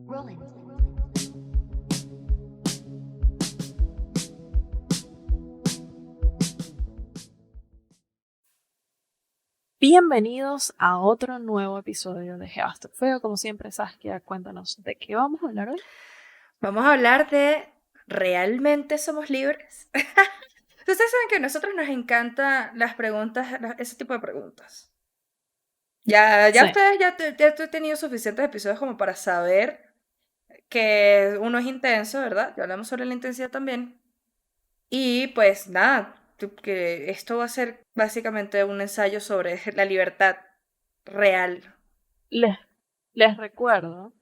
Rolling. Bienvenidos a otro nuevo episodio de Geoastro Feo. Como siempre, Saskia, cuéntanos de qué vamos a hablar hoy. Vamos a hablar de ¿realmente somos libres? Ustedes saben que a nosotros nos encantan las preguntas, ese tipo de preguntas. Ya Sí, ustedes ya he tenido suficientes episodios como para saber que uno es intenso, ¿verdad? Ya hablamos sobre la intensidad también. Y pues nada, que esto va a ser básicamente un ensayo sobre la libertad real. les, les recuerdo,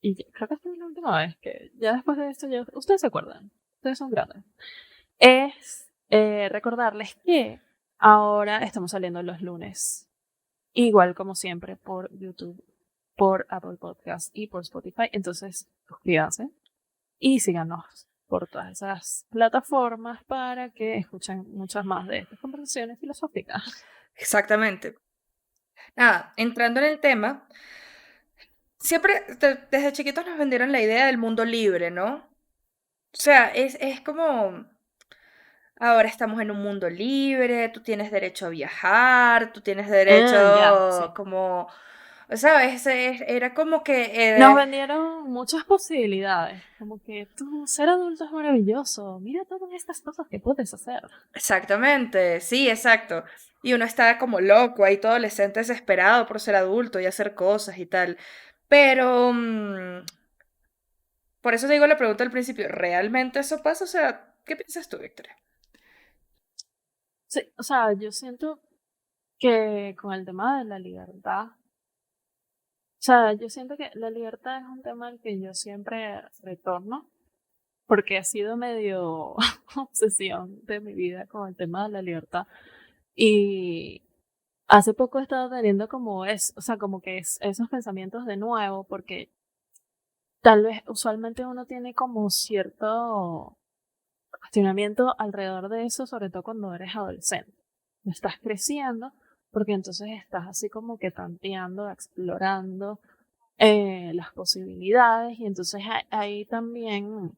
y creo que esta es la última vez que ya después de esto, ya, ustedes se acuerdan, ustedes son grandes, es recordarles que ahora estamos saliendo los lunes, igual como siempre, por YouTube, por Apple Podcasts y por Spotify. Entonces, suscríbanse y síganos por todas esas plataformas para que escuchen muchas más de estas conversaciones filosóficas. Exactamente. Nada, entrando en el tema, siempre desde chiquitos nos vendieron la idea del mundo libre, ¿no? O sea, es como, ahora estamos en un mundo libre, tú tienes derecho a viajar, tú tienes Ya, derecho sí. como, ¿sabes? Era como que, Nos vendieron muchas posibilidades, como que tú ser adulto es maravilloso, mira todas estas cosas que puedes hacer. exactamente, sí, exacto. Y uno está como loco, ahí todo adolescente desesperado por ser adulto y hacer cosas y tal. Pero, por eso te digo la pregunta al principio, ¿realmente eso pasa? O sea, ¿qué piensas tú, Victoria? Sí, o sea, yo siento que con el tema de la libertad, o sea, yo siento que la libertad es un tema al que yo siempre retorno, porque ha sido medio obsesión de mi vida con el tema de la libertad. Y hace poco he estado teniendo como o sea, como que esos pensamientos de nuevo, porque tal vez usualmente uno tiene como cierto cuestionamiento alrededor de eso, sobre todo cuando eres adolescente. Estás creciendo, porque entonces estás así como que tanteando, explorando las posibilidades, y entonces ahí también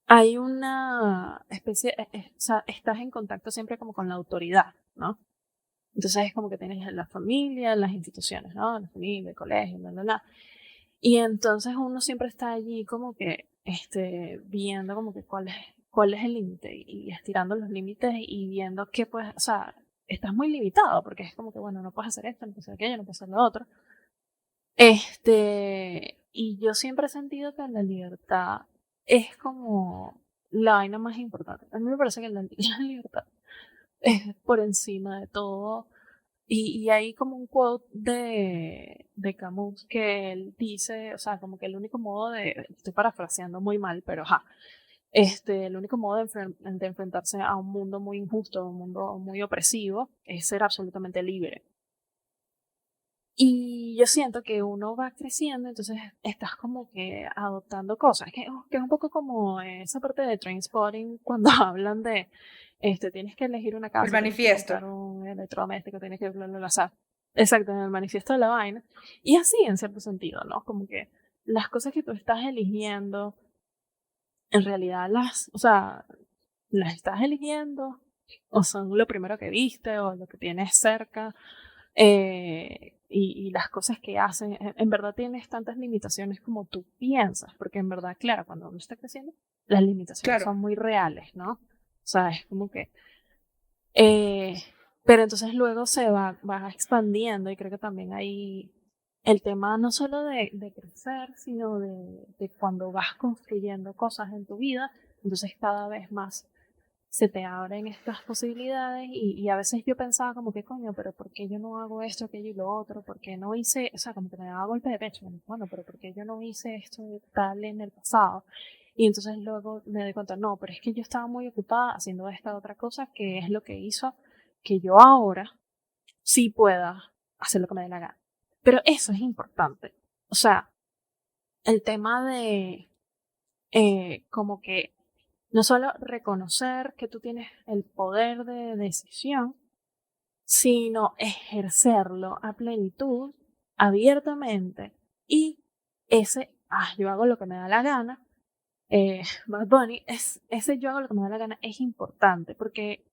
hay una especie, o sea, estás en contacto siempre como con la autoridad, ¿no? Entonces es como que tienes la familia, las instituciones, ¿no? La familia, el colegio, bla, bla, bla. Y entonces uno siempre está allí como que viendo como que cuál es el límite y estirando los límites y viendo qué puedes, o sea, estás muy limitado porque es como que, bueno, no puedes hacer esto, no puedes hacer aquello, no puedes hacer lo otro. Y yo siempre he sentido que la libertad es como la vaina más importante. A mí me parece que la, la libertad es por encima de todo. Y hay como un quote de Camus que él dice, o sea, como que el único modo estoy parafraseando muy mal, pero ajá, el único modo de enfrentarse a un mundo muy injusto, a un mundo muy opresivo, es ser absolutamente libre. Y yo siento que uno va creciendo, entonces estás como que adoptando cosas, que es un poco como esa parte de Trainspotting cuando hablan de, tienes que elegir una El casa, tienes que manifiesto. comprar un electrodoméstico, tienes que bla, bla, bla, o sea, exacto, en el manifiesto de la vaina. Y así en cierto sentido, ¿no? Como que las cosas que tú estás eligiendo, en realidad o sea, las estás eligiendo o son lo primero que viste o lo que tienes cerca, y las cosas que hacen, en verdad tienes tantas limitaciones como tú piensas, porque en verdad, claro, cuando uno está creciendo, las limitaciones Claro. son muy reales, ¿no? O sea, es como que, eh, pero entonces luego va expandiendo, y creo que también hay el tema no solo de crecer, sino de cuando vas construyendo cosas en tu vida, entonces cada vez más se te abren estas posibilidades, y a veces yo pensaba como que coño, pero ¿por qué yo no hago esto, aquello y lo otro? ¿Por qué no hice, o sea, como que me daba golpe de pecho? Bueno, pero ¿por qué yo no hice esto tal en el pasado? Y entonces luego me doy cuenta, no, pero es que yo estaba muy ocupada haciendo esta otra cosa que es lo que hizo que yo ahora sí pueda hacer lo que me dé la gana. Pero eso es importante. O sea, el tema de como que no solo reconocer que tú tienes el poder de decisión, sino ejercerlo a plenitud, abiertamente y yo hago lo que me da la gana, Bad Bunny, ese yo hago lo que me da la gana es importante, porque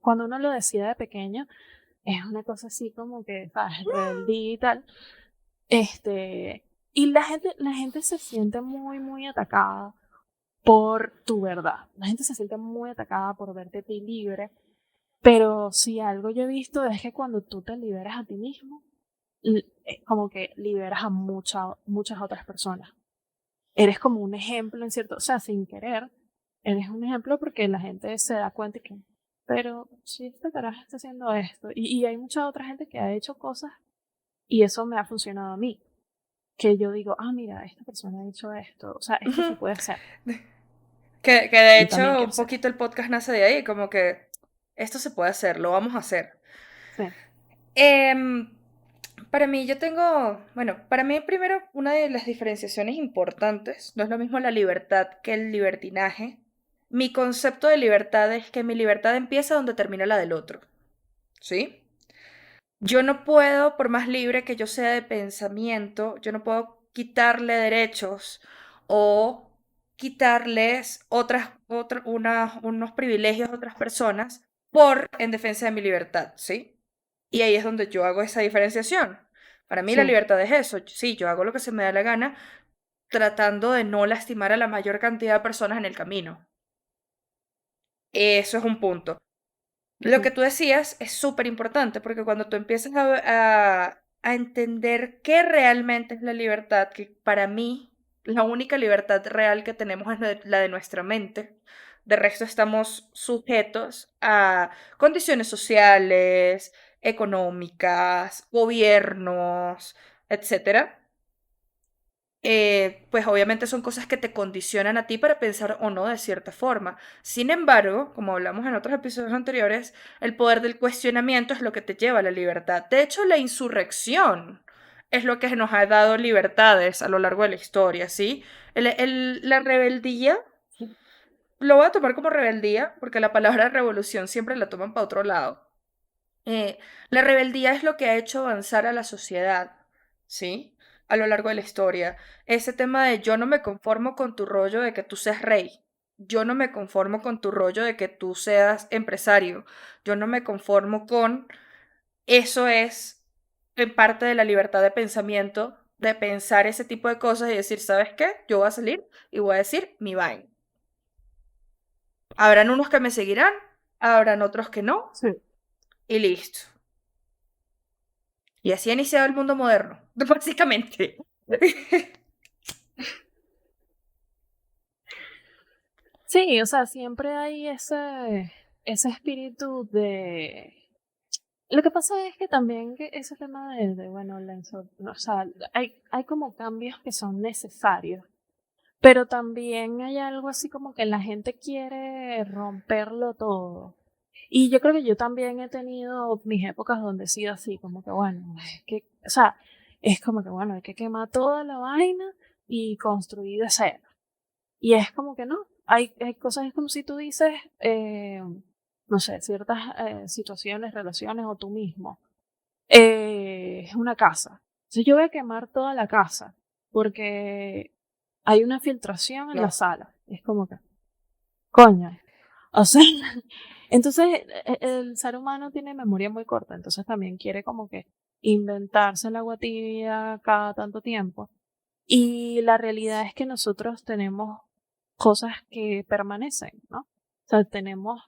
cuando uno lo decide de pequeño, es una cosa así como que, ¿sabes? Rebeldía y tal. Y la gente se siente muy, muy atacada por tu verdad. La gente se siente muy atacada por verte a ti libre. Pero si algo yo he visto es que cuando tú te liberas a ti mismo, como que liberas a muchas otras personas. Eres como un ejemplo en cierto, o sea, sin querer, eres un ejemplo porque la gente se da cuenta que, pero si este carajo está haciendo esto, y hay mucha otra gente que ha hecho cosas y eso me ha funcionado a mí, que yo digo, mira, esta persona ha hecho esto, o sea, esto se puede hacer, Que de yo también hecho quiero un hacer. poquito el podcast nace de ahí, como que esto se puede hacer, lo vamos a hacer. Sí, Em, para mí yo tengo, bueno, para mí primero una de las diferenciaciones importantes, no es lo mismo la libertad que el libertinaje. Mi concepto de libertad es que mi libertad empieza donde termina la del otro, ¿sí? Yo no puedo, por más libre que yo sea de pensamiento, yo no puedo quitarle derechos o quitarles unos privilegios a otras personas en defensa de mi libertad, ¿sí? Y ahí es donde yo hago esa diferenciación. Para mí la sí, libertad es eso. Sí, yo hago lo que se me da la gana, tratando de no lastimar a la mayor cantidad de personas en el camino. Eso es un punto. Lo que ujú, tú decías es súper importante porque cuando tú empiezas a entender qué realmente es la libertad, que para mí la única libertad real que tenemos es la de nuestra mente. De resto estamos sujetos a condiciones sociales, económicas, gobiernos, etcétera. Pues obviamente son cosas que te condicionan a ti para pensar o no de cierta forma. Sin embargo, como hablamos en otros episodios anteriores, el poder del cuestionamiento es lo que te lleva a la libertad. De hecho, la insurrección es lo que nos ha dado libertades a lo largo de la historia, ¿sí? La rebeldía, sí, lo voy a tomar como rebeldía, porque la palabra revolución siempre la toman para otro lado. La rebeldía es lo que ha hecho avanzar a la sociedad, ¿sí? A lo largo de la historia. Ese tema de yo no me conformo con tu rollo de que tú seas rey. Yo no me conformo con tu rollo de que tú seas empresario. Yo no me conformo con... Eso es en parte de la libertad de pensamiento, de pensar ese tipo de cosas y decir, ¿sabes qué? Yo voy a salir y voy a decir mi vaina. Habrán unos que me seguirán, habrán otros que no, sí. y listo. Y así ha iniciado el mundo moderno, básicamente. Sí, o sea, siempre hay ese espíritu de... Lo que pasa es que también que ese tema bueno, o sea, hay como cambios que son necesarios, pero también hay algo así como que la gente quiere romperlo todo. Y yo creo que yo también he tenido mis épocas donde he sido así, como que bueno, o sea, es como que bueno, hay que quemar toda la vaina y construir de cero. Y es como que no, hay cosas, es como si tú dices, no sé, ciertas situaciones, relaciones o tú mismo. Es una casa. Entonces yo voy a quemar toda la casa porque hay una filtración en la No. sala. Es como que, coño. O sea, entonces el ser humano tiene memoria muy corta, entonces también quiere como que inventarse el agua tibia cada tanto tiempo. Y la realidad es que nosotros tenemos cosas que permanecen, ¿no? O sea, tenemos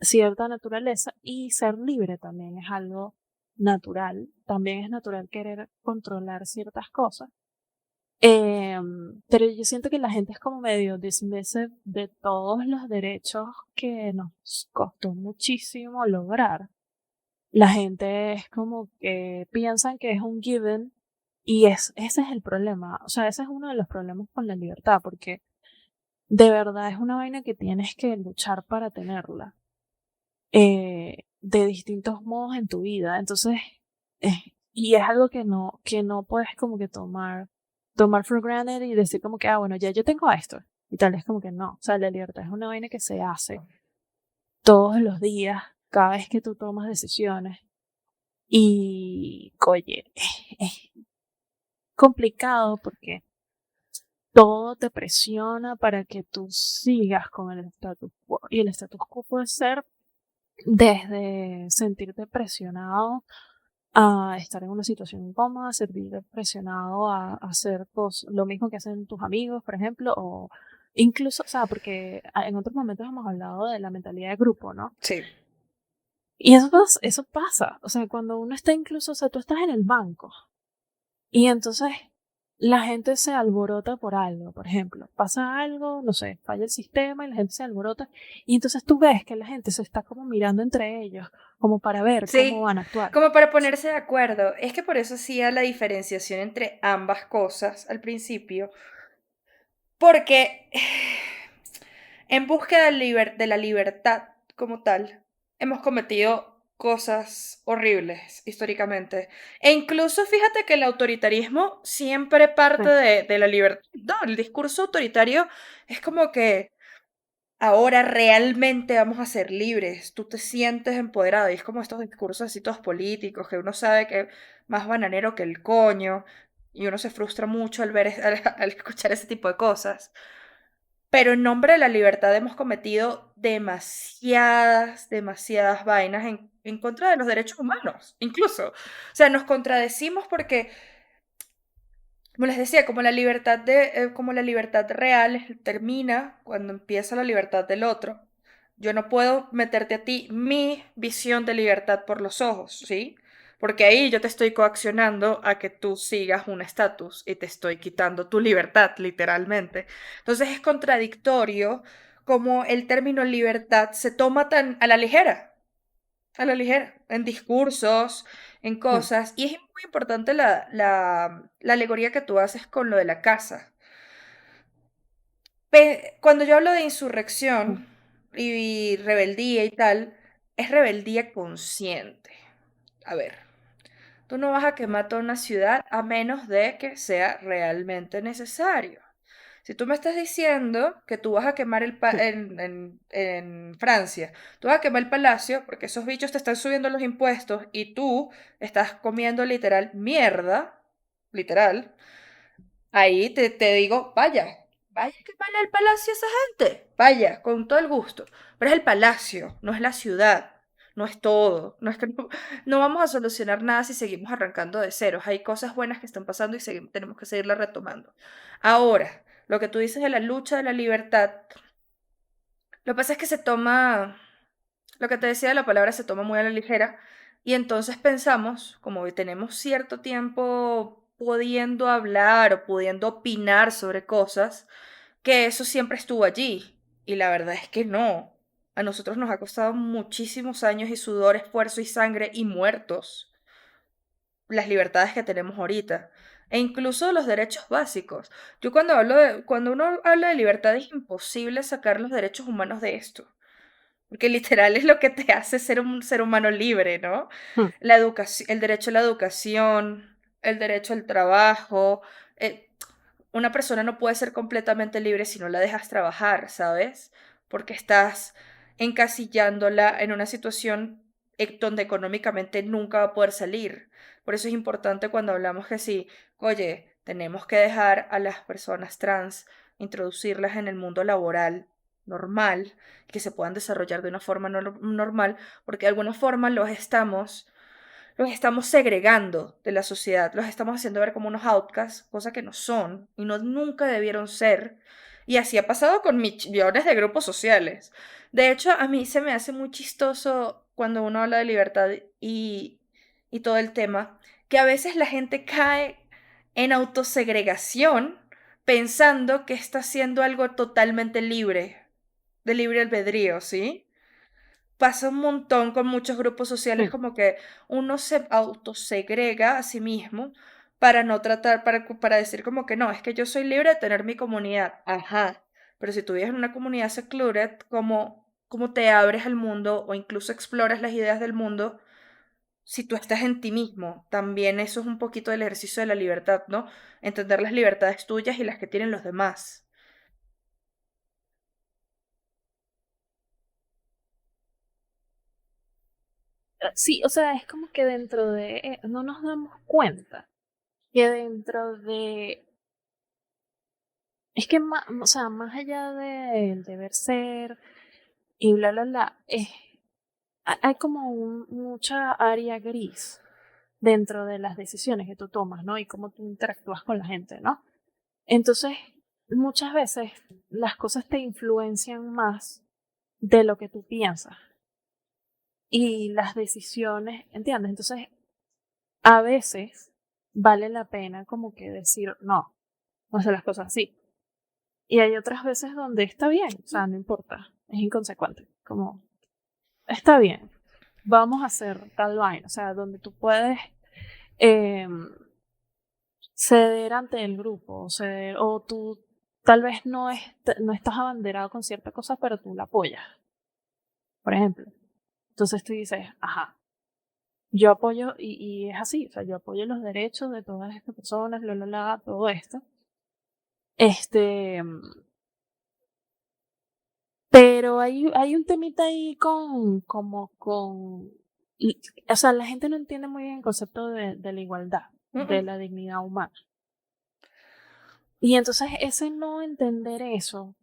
cierta naturaleza y ser libre también es algo natural. También es natural querer controlar ciertas cosas. Pero yo siento que la gente es como medio dismissive de todos los derechos que nos costó muchísimo lograr. La gente es como que piensan que es un given y ese es el problema. O sea, ese es uno de los problemas con la libertad, porque de verdad es una vaina que tienes que luchar para tenerla, de distintos modos en tu vida. Entonces, y es algo que no puedes como que tomar for granted y decir como que, bueno, ya yo tengo esto. Y tal, es como que no. O sea, la libertad es una vaina que se hace todos los días, cada vez que tú tomas decisiones. Y, oye, complicado porque todo te presiona para que tú sigas con el status quo. Y el status quo puede ser desde sentirte presionado a estar en una situación incómoda, sentirte presionado a hacer lo mismo que hacen tus amigos, por ejemplo, o incluso, o sea, porque en otros momentos hemos hablado de la mentalidad de grupo, ¿no? Sí. Y eso pasa, o sea, cuando uno está incluso, o sea, tú estás en el banco y entonces la gente se alborota por algo, por ejemplo, pasa algo, no sé, falla el sistema y la gente se alborota y entonces tú ves que la gente se está como mirando entre ellos, como para ver cómo Sí, van a actuar. como para ponerse de acuerdo. Es que por eso hacía la diferenciación entre ambas cosas al principio, porque en búsqueda de la libertad como tal, hemos cometido cosas horribles históricamente. E incluso fíjate que el autoritarismo siempre parte Sí, de la libertad. No, el discurso autoritario es como que ahora realmente vamos a ser libres, tú te sientes empoderado y es como estos discursos así todos políticos que uno sabe que más bananero que el coño y uno se frustra mucho al ver, al escuchar ese tipo de cosas. Pero en nombre de la libertad hemos cometido demasiadas vainas en contra de los derechos humanos, incluso. O sea, nos contradecimos porque, como les decía, como la libertad real termina cuando empieza la libertad del otro. Yo no puedo meterte a ti mi visión de libertad por los ojos, ¿sí? Porque ahí yo te estoy coaccionando a que tú sigas un estatus y te estoy quitando tu libertad, literalmente. Entonces es contradictorio como el término libertad se toma tan a la ligera, en discursos, en sí, cosas. Y es muy importante la alegoría que tú haces con lo de la casa. Cuando yo hablo de sí, insurrección y rebeldía y tal, es rebeldía consciente. A ver, tú no vas a quemar toda una ciudad a menos de que sea realmente necesario. Si tú me estás diciendo que tú vas a quemar sí, en Francia, tú vas a quemar el palacio porque esos bichos te están subiendo los impuestos y tú estás comiendo literal mierda, literal, ahí te digo, vaya a quemarle el palacio a esa gente, vaya, con todo el gusto. Pero es el palacio, no es la ciudad, no es todo, no es que no vamos a solucionar nada si seguimos arrancando de ceros. Hay cosas buenas que están pasando y tenemos que seguirlas retomando. Ahora, lo que tú dices de la lucha de la libertad, lo que pasa es que se toma, lo que te decía de la palabra se toma muy a la ligera y entonces pensamos, como que tenemos cierto tiempo pudiendo hablar o pudiendo opinar sobre cosas, que eso siempre estuvo allí. Y la verdad es que no. A nosotros nos ha costado muchísimos años y sudor, esfuerzo y sangre y muertos las libertades que tenemos ahorita. E incluso los derechos básicos. Yo cuando uno habla de libertad es imposible sacar los derechos humanos de esto. Porque literal es lo que te hace ser un ser humano libre, ¿no? mm, La educación, el derecho a la educación, el derecho al trabajo. Una persona no puede ser completamente libre si no la dejas trabajar, ¿sabes? Porque estás encasillándola en una situación donde económicamente nunca va a poder salir. Por eso es importante cuando hablamos que sí, oye, tenemos que dejar a las personas trans, introducirlas en el mundo laboral normal, que se puedan desarrollar de una forma normal, porque de alguna forma los estamos segregando de la sociedad, los estamos haciendo ver como unos outcasts, cosa que no son y no nunca debieron ser. Y así ha pasado con millones de grupos sociales. De hecho, a mí se me hace muy chistoso cuando uno habla de libertad y todo el tema, que a veces la gente cae en autosegregación pensando que está haciendo algo totalmente libre, de libre albedrío, ¿sí? Pasa un montón con muchos grupos sociales sí. como que uno se autosegrega a sí mismo para no tratar, para decir como que no, es que yo soy libre de tener mi comunidad. Ajá, pero si tú vives en una comunidad secluded, ¿cómo te abres al mundo o incluso exploras las ideas del mundo si tú estás en ti mismo? También eso es un poquito del ejercicio de la libertad, ¿no? Entender las libertades tuyas y las que tienen los demás. Sí, o sea, es como que dentro de, no nos damos cuenta que dentro de... Es que, o sea, más allá del deber ser y bla, bla, bla, hay como mucha área gris dentro de las decisiones que tú tomas, ¿no? Y cómo tú interactúas con la gente, ¿no? Entonces, muchas veces las cosas te influencian más de lo que tú piensas y las decisiones, ¿entiendes? Entonces, a veces vale la pena como que decir, no, no hacer las cosas así. Y hay otras veces donde está bien, o sea, no importa, es inconsecuente, como, está bien, vamos a hacer tal vaina, o sea, donde tú puedes em, ceder ante el grupo, o tú tal vez no estás abanderado con cierta cosa, pero tú la apoyas, por ejemplo. Entonces tú dices, ajá, yo apoyo, y es así, o sea, yo apoyo los derechos de todas estas personas, todo esto. Este, pero hay un temita ahí o sea, la gente no entiende muy bien el concepto de la igualdad, de la dignidad humana. Y entonces ese no entender eso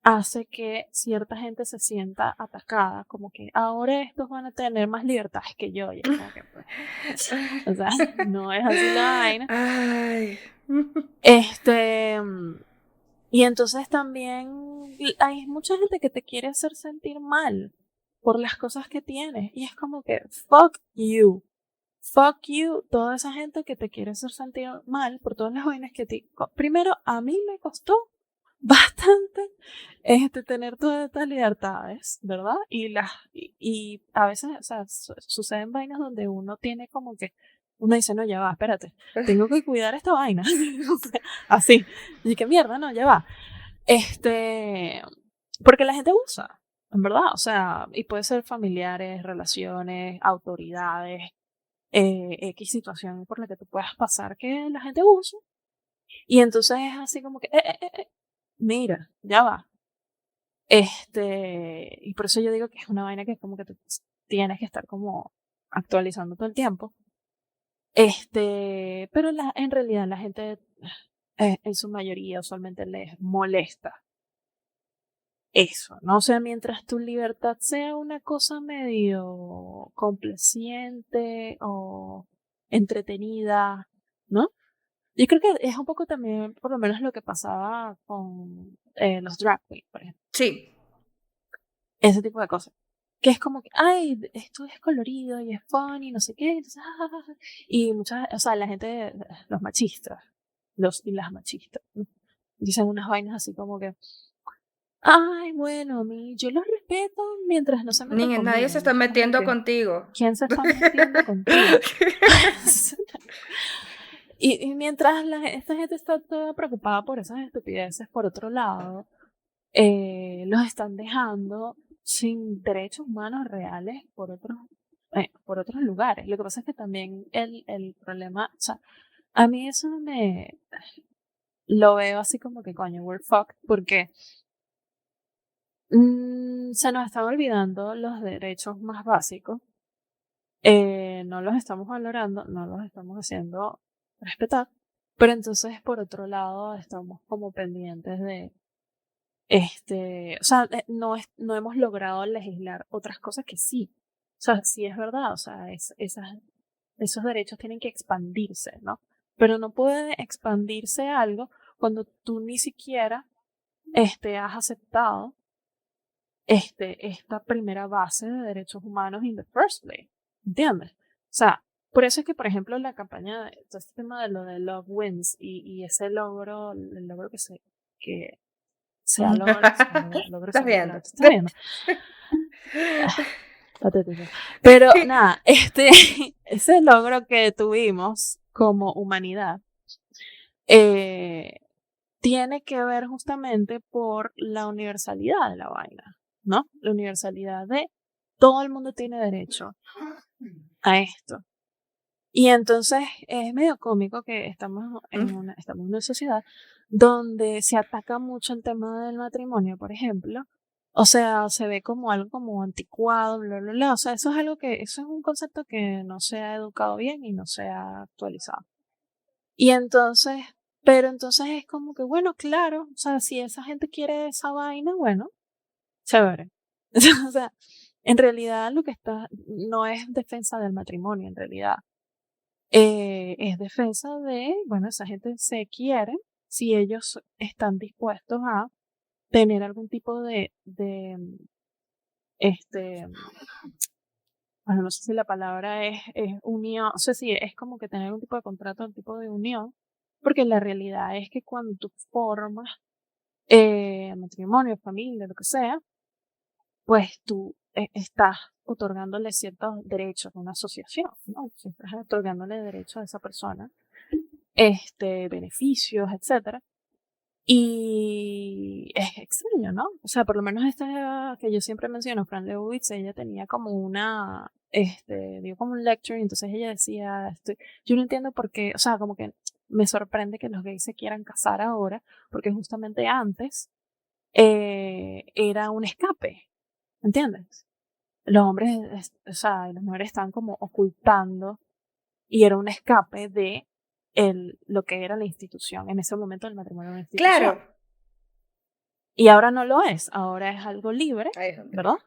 hace que cierta gente se sienta atacada, como que ahora estos van a tener más libertades que yo. Y es como que, pues, o sea, no es así la vaina. Ay. Y entonces también hay mucha gente que te quiere hacer sentir mal por las cosas que tienes. Y es como que, fuck you. Fuck you, toda esa gente que te quiere hacer sentir mal por todas las vainas que te... Primero, a mí me costó bastante tener todas estas libertades, ¿verdad? Y a veces, o sea, suceden vainas donde uno tiene como que, uno dice, no, ya va, espérate, tengo que cuidar esta vaina. O sea, así. Y qué mierda, no, ya va. Porque la gente usa, en verdad, o sea, y puede ser familiares, relaciones, autoridades, X situación por la que tú puedas pasar que la gente usa. Y entonces es así como que, mira, ya va. Y por eso yo digo que es una vaina que como que tú tienes que estar como actualizando todo el tiempo. Pero en realidad la gente, en su mayoría, usualmente les molesta eso, ¿no? O sea, mientras tu libertad sea una cosa medio complaciente o entretenida, ¿no? Yo creo que es un poco también, por lo menos, lo que pasaba con los drag queens, por ejemplo. Sí. Ese tipo de cosas. Que es como que, ay, esto es colorido y es funny, no sé qué. Entonces, y muchas, o sea, la gente, los machistas, y las machistas, ¿no? Dicen unas vainas así como que, ay, bueno, a mí, yo los respeto mientras no se metan Niña, nadie se conmigo. Y está es como metiendo que, contigo. ¿quién se está metiendo contigo? Y mientras esta gente está toda preocupada por esas estupideces, por otro lado, los están dejando sin derechos humanos reales por otros lugares. Lo que pasa es que también el problema, o sea, a mí eso lo veo así como que coño, we're fucked, porque se nos están olvidando los derechos más básicos, no los estamos valorando, no los estamos haciendo respetar, pero entonces por otro lado estamos como pendientes de o sea, no hemos logrado legislar otras cosas que sí. O sea, sí es verdad, o sea, esos derechos tienen que expandirse, ¿no? Pero no puede expandirse algo cuando tú ni siquiera has aceptado esta primera base de derechos humanos in the first place. ¿Entiendes? O sea, por eso es que, por ejemplo, la campaña, todo este tema de lo de Love Wins y ese logro, el logro que se ha logrado Estás viendo. ¿Estás viendo? Patético. Pero nada, ese logro que tuvimos como humanidad tiene que ver justamente por la universalidad de la vaina, ¿no? La universalidad de todo el mundo tiene derecho a esto. Y entonces es medio cómico que estamos en una sociedad donde se ataca mucho el tema del matrimonio, por ejemplo. O sea, se ve como algo como anticuado, bla, bla, bla. O sea, eso es un concepto que no se ha educado bien y no se ha actualizado. Y entonces, pero entonces es como que, bueno, claro, o sea, si esa gente quiere esa vaina, bueno, chévere. O sea, en realidad lo que está, no es defensa del matrimonio, en realidad. Es defensa de, bueno, esa gente se quiere, si ellos están dispuestos a tener algún tipo este, bueno, no sé si la palabra es unión, o sea, sí, es como que tener un tipo de contrato, un tipo de unión, porque la realidad es que cuando tú formas matrimonio, familia, lo que sea, pues tú estás otorgándole ciertos derechos a una asociación, ¿no? Si estás otorgándole derechos a esa persona, beneficios, etcétera. Y es extraño, ¿no? O sea, por lo menos esta que yo siempre menciono, Fran Lebowitz, ella tenía como dio como un lecture, y entonces ella decía, yo no entiendo por qué, o sea, como que me sorprende que los gays se quieran casar ahora, porque justamente antes era un escape, ¿entiendes? Los hombres, o sea, y las mujeres estaban como ocultando y era un escape de lo que era la institución. En ese momento el matrimonio era una Claro, institución. Y ahora no lo es, ahora es algo libre, ahí es donde ¿verdad?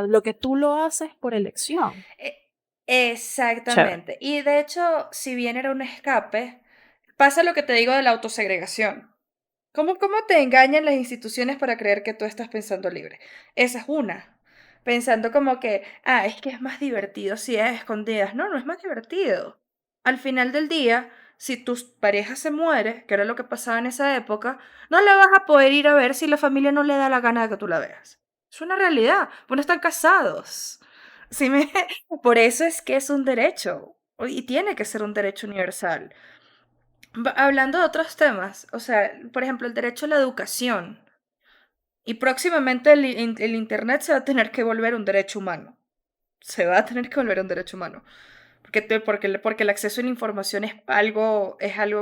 Lo que tú lo haces por elección. E- Chévere. Exactamente. Y de hecho, si bien era un escape, pasa lo que te digo de la autosegregación. ¿Cómo te engañan las instituciones para creer que tú estás pensando libre? Esa es una. Pensando como que, es que es más divertido si es a escondidas. No, no es más divertido. Al final del día, si tu pareja se muere, que era lo que pasaba en esa época, no la vas a poder ir a ver si la familia no le da la gana de que tú la veas. Es una realidad, pues no están casados. Sí me... Por eso es que es un derecho y tiene que ser un derecho universal. Hablando de otros temas, o sea, por ejemplo, el derecho a la educación. Y próximamente el Internet se va a tener que volver un derecho humano. Se va a tener que volver un derecho humano. Porque el acceso a la información es algo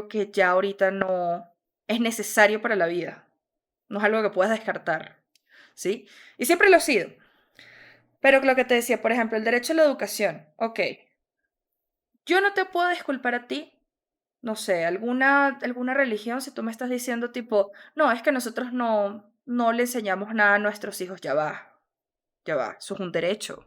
que ya ahorita no es necesario para la vida. No es algo que puedas descartar. ¿Sí? Y siempre lo ha sido. Pero lo que te decía, por ejemplo, el derecho a la educación. Ok, yo no te puedo disculpar a ti, no sé, alguna religión, si tú me estás diciendo tipo, no, es que nosotros no le enseñamos nada a nuestros hijos, ya va, eso es un derecho.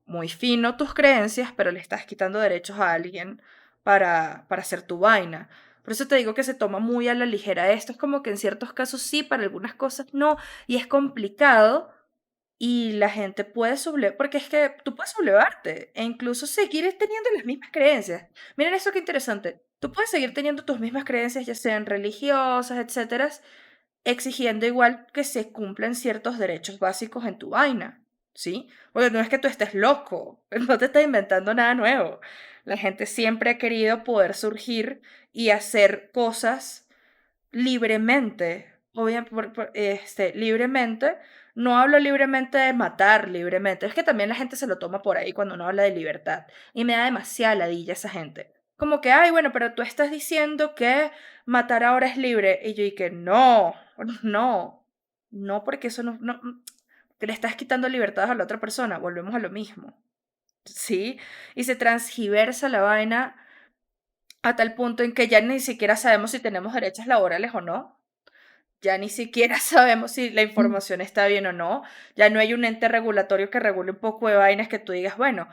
Muy fino tus creencias, pero le estás quitando derechos a alguien para hacer tu vaina. Por eso te digo que se toma muy a la ligera esto. Es como que en ciertos casos sí, para algunas cosas no, y es complicado y la gente puede sublevar, porque es que tú puedes sublevarte e incluso seguir teniendo las mismas creencias. Miren eso qué interesante. Tú puedes seguir teniendo tus mismas creencias, ya sean religiosas, etcétera, exigiendo igual que se cumplan ciertos derechos básicos en tu vaina, ¿sí? Porque no es que tú estés loco, no te estás inventando nada nuevo. La gente siempre ha querido poder surgir y hacer cosas libremente, obviamente, libremente, no hablo libremente de matar libremente, es que también la gente se lo toma por ahí cuando uno habla de libertad, y me da demasiada ladilla esa gente. Como que, ay, bueno, pero tú estás diciendo que matar ahora es libre, y yo y que no, no, no, porque eso no, que le estás quitando libertades a la otra persona, volvemos a lo mismo, ¿sí? Y se transgiversa la vaina a tal punto en que ya ni siquiera sabemos si tenemos derechos laborales o no. Ya ni siquiera sabemos si la Mm. información está bien o no. Ya no hay un ente regulatorio que regule un poco de vainas que tú digas, bueno,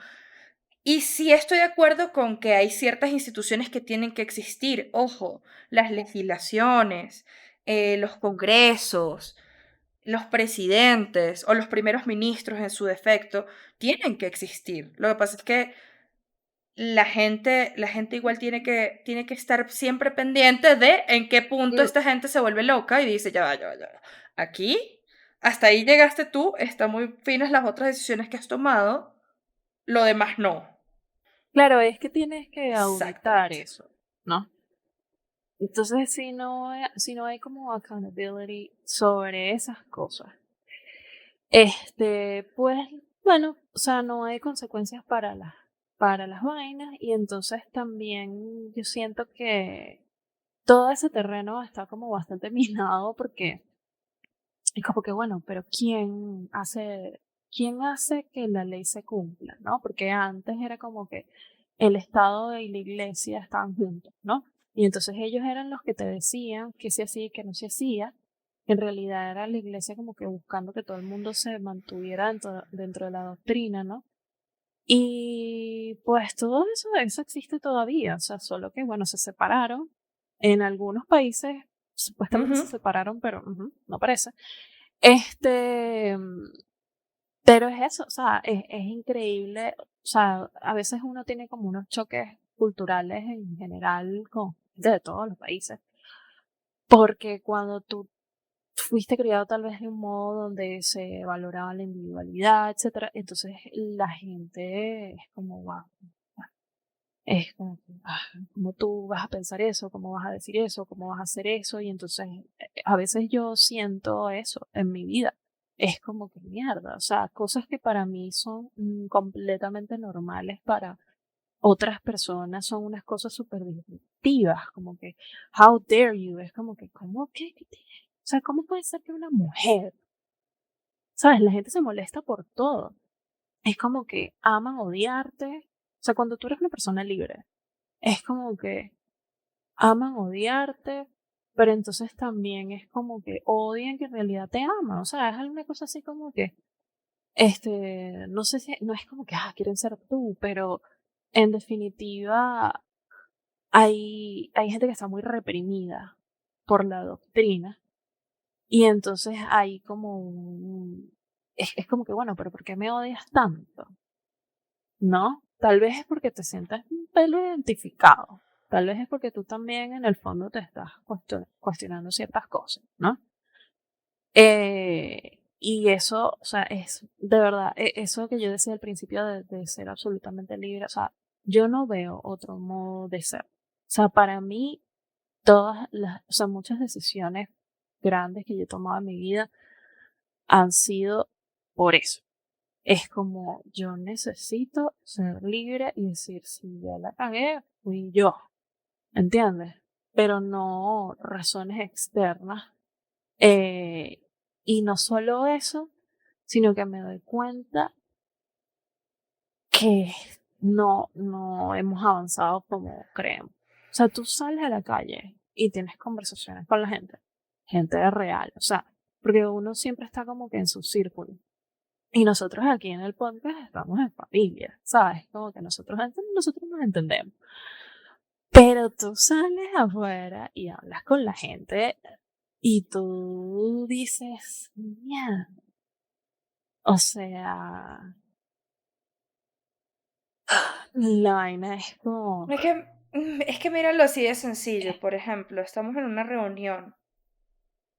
y sí estoy de acuerdo con que hay ciertas instituciones que tienen que existir. Ojo, las legislaciones, los congresos, los presidentes o los primeros ministros en su defecto tienen que existir. Lo que pasa es que la gente igual tiene que estar siempre pendiente de en qué punto Mm, esta gente se vuelve loca y dice, ya va, ya va, ya va. Aquí, hasta ahí llegaste tú, están muy finas las otras decisiones que has tomado, lo demás no. Claro, es que tienes que auditar Exactamente. eso, ¿no? Entonces, si no hay como accountability sobre esas cosas, pues, bueno, o sea, no hay consecuencias para las vainas y entonces también yo siento que todo ese terreno está como bastante minado porque es como que, bueno, pero ¿quién hace que la ley se cumpla, no? Porque antes era como que el Estado y la Iglesia estaban juntos, ¿no? Y entonces ellos eran los que te decían qué se hacía y qué no se hacía. En realidad era la Iglesia como que buscando que todo el mundo se mantuviera dentro de la doctrina, ¿no? Y pues todo eso existe todavía, o sea, solo que, bueno, se separaron. En algunos países supuestamente se Ujú. separaron, pero no parece. Este, pero es eso, o sea, es increíble, o sea, a veces uno tiene como unos choques culturales en general con gente de todos los países, porque cuando tú fuiste criado tal vez de un modo donde se valoraba la individualidad, etcétera, entonces la gente es como, wow, es como, ¿cómo tú vas a pensar eso? ¿Cómo vas a decir eso? ¿Cómo vas a hacer eso? Y entonces, a veces yo siento eso en mi vida. Es como que mierda, o sea, cosas que para mí son completamente normales, para otras personas son unas cosas súper disruptivas, como que, how dare you, es como que, ¿cómo que? O sea, ¿cómo puede ser que una mujer, sabes? La gente se molesta por todo. Es como que aman odiarte. O sea, cuando tú eres una persona libre, es como que aman odiarte, pero entonces también es como que odian que en realidad te aman. O sea, es alguna cosa así como que, no sé si, no es como que, quieren ser tú, pero en definitiva hay gente que está muy reprimida por la doctrina y entonces hay como es como que, bueno, pero ¿por qué me odias tanto? ¿No? Tal vez es porque te sientes un pelo identificado. Tal vez es porque tú también en el fondo te estás cuestionando ciertas cosas, ¿no? Y eso, o sea, es de verdad, eso que yo decía al principio de ser absolutamente libre, o sea, yo no veo otro modo de ser. O sea, para mí, o sea, muchas decisiones grandes que yo he tomado en mi vida han sido por eso. Es como yo necesito ser libre y decir, si ya la cagué, fui yo, ¿entiendes? Pero no razones externas. Eh, y no solo eso, sino que me doy cuenta que no hemos avanzado como creemos. O sea, tú sales a la calle y tienes conversaciones con la gente de real, o sea, porque uno siempre está como que en su círculo. Y nosotros aquí en el podcast estamos en familia, ¿sabes? Como que nosotros nos entendemos. Pero tú sales afuera y hablas con la gente y tú dices, mierda, o sea, la vaina es como, Es que míralo así de sencillo. Por ejemplo, estamos en una reunión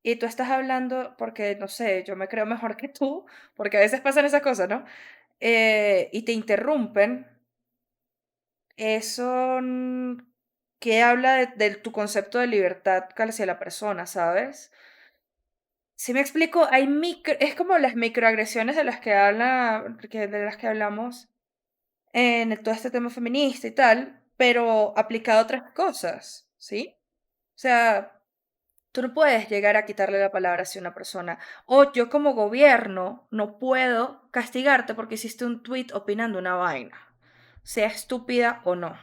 y tú estás hablando porque, no sé, yo me creo mejor que tú, porque a veces pasan esas cosas, ¿no? Y te interrumpen. Eso que habla de tu concepto de libertad hacia la persona, ¿sabes? Si me explico, es como las microagresiones de las que hablamos en todo este tema feminista y tal, pero aplicado a otras cosas, ¿sí? O sea, tú no puedes llegar a quitarle la palabra así a una persona. O yo como gobierno no puedo castigarte porque hiciste un tweet opinando una vaina, sea estúpida o no,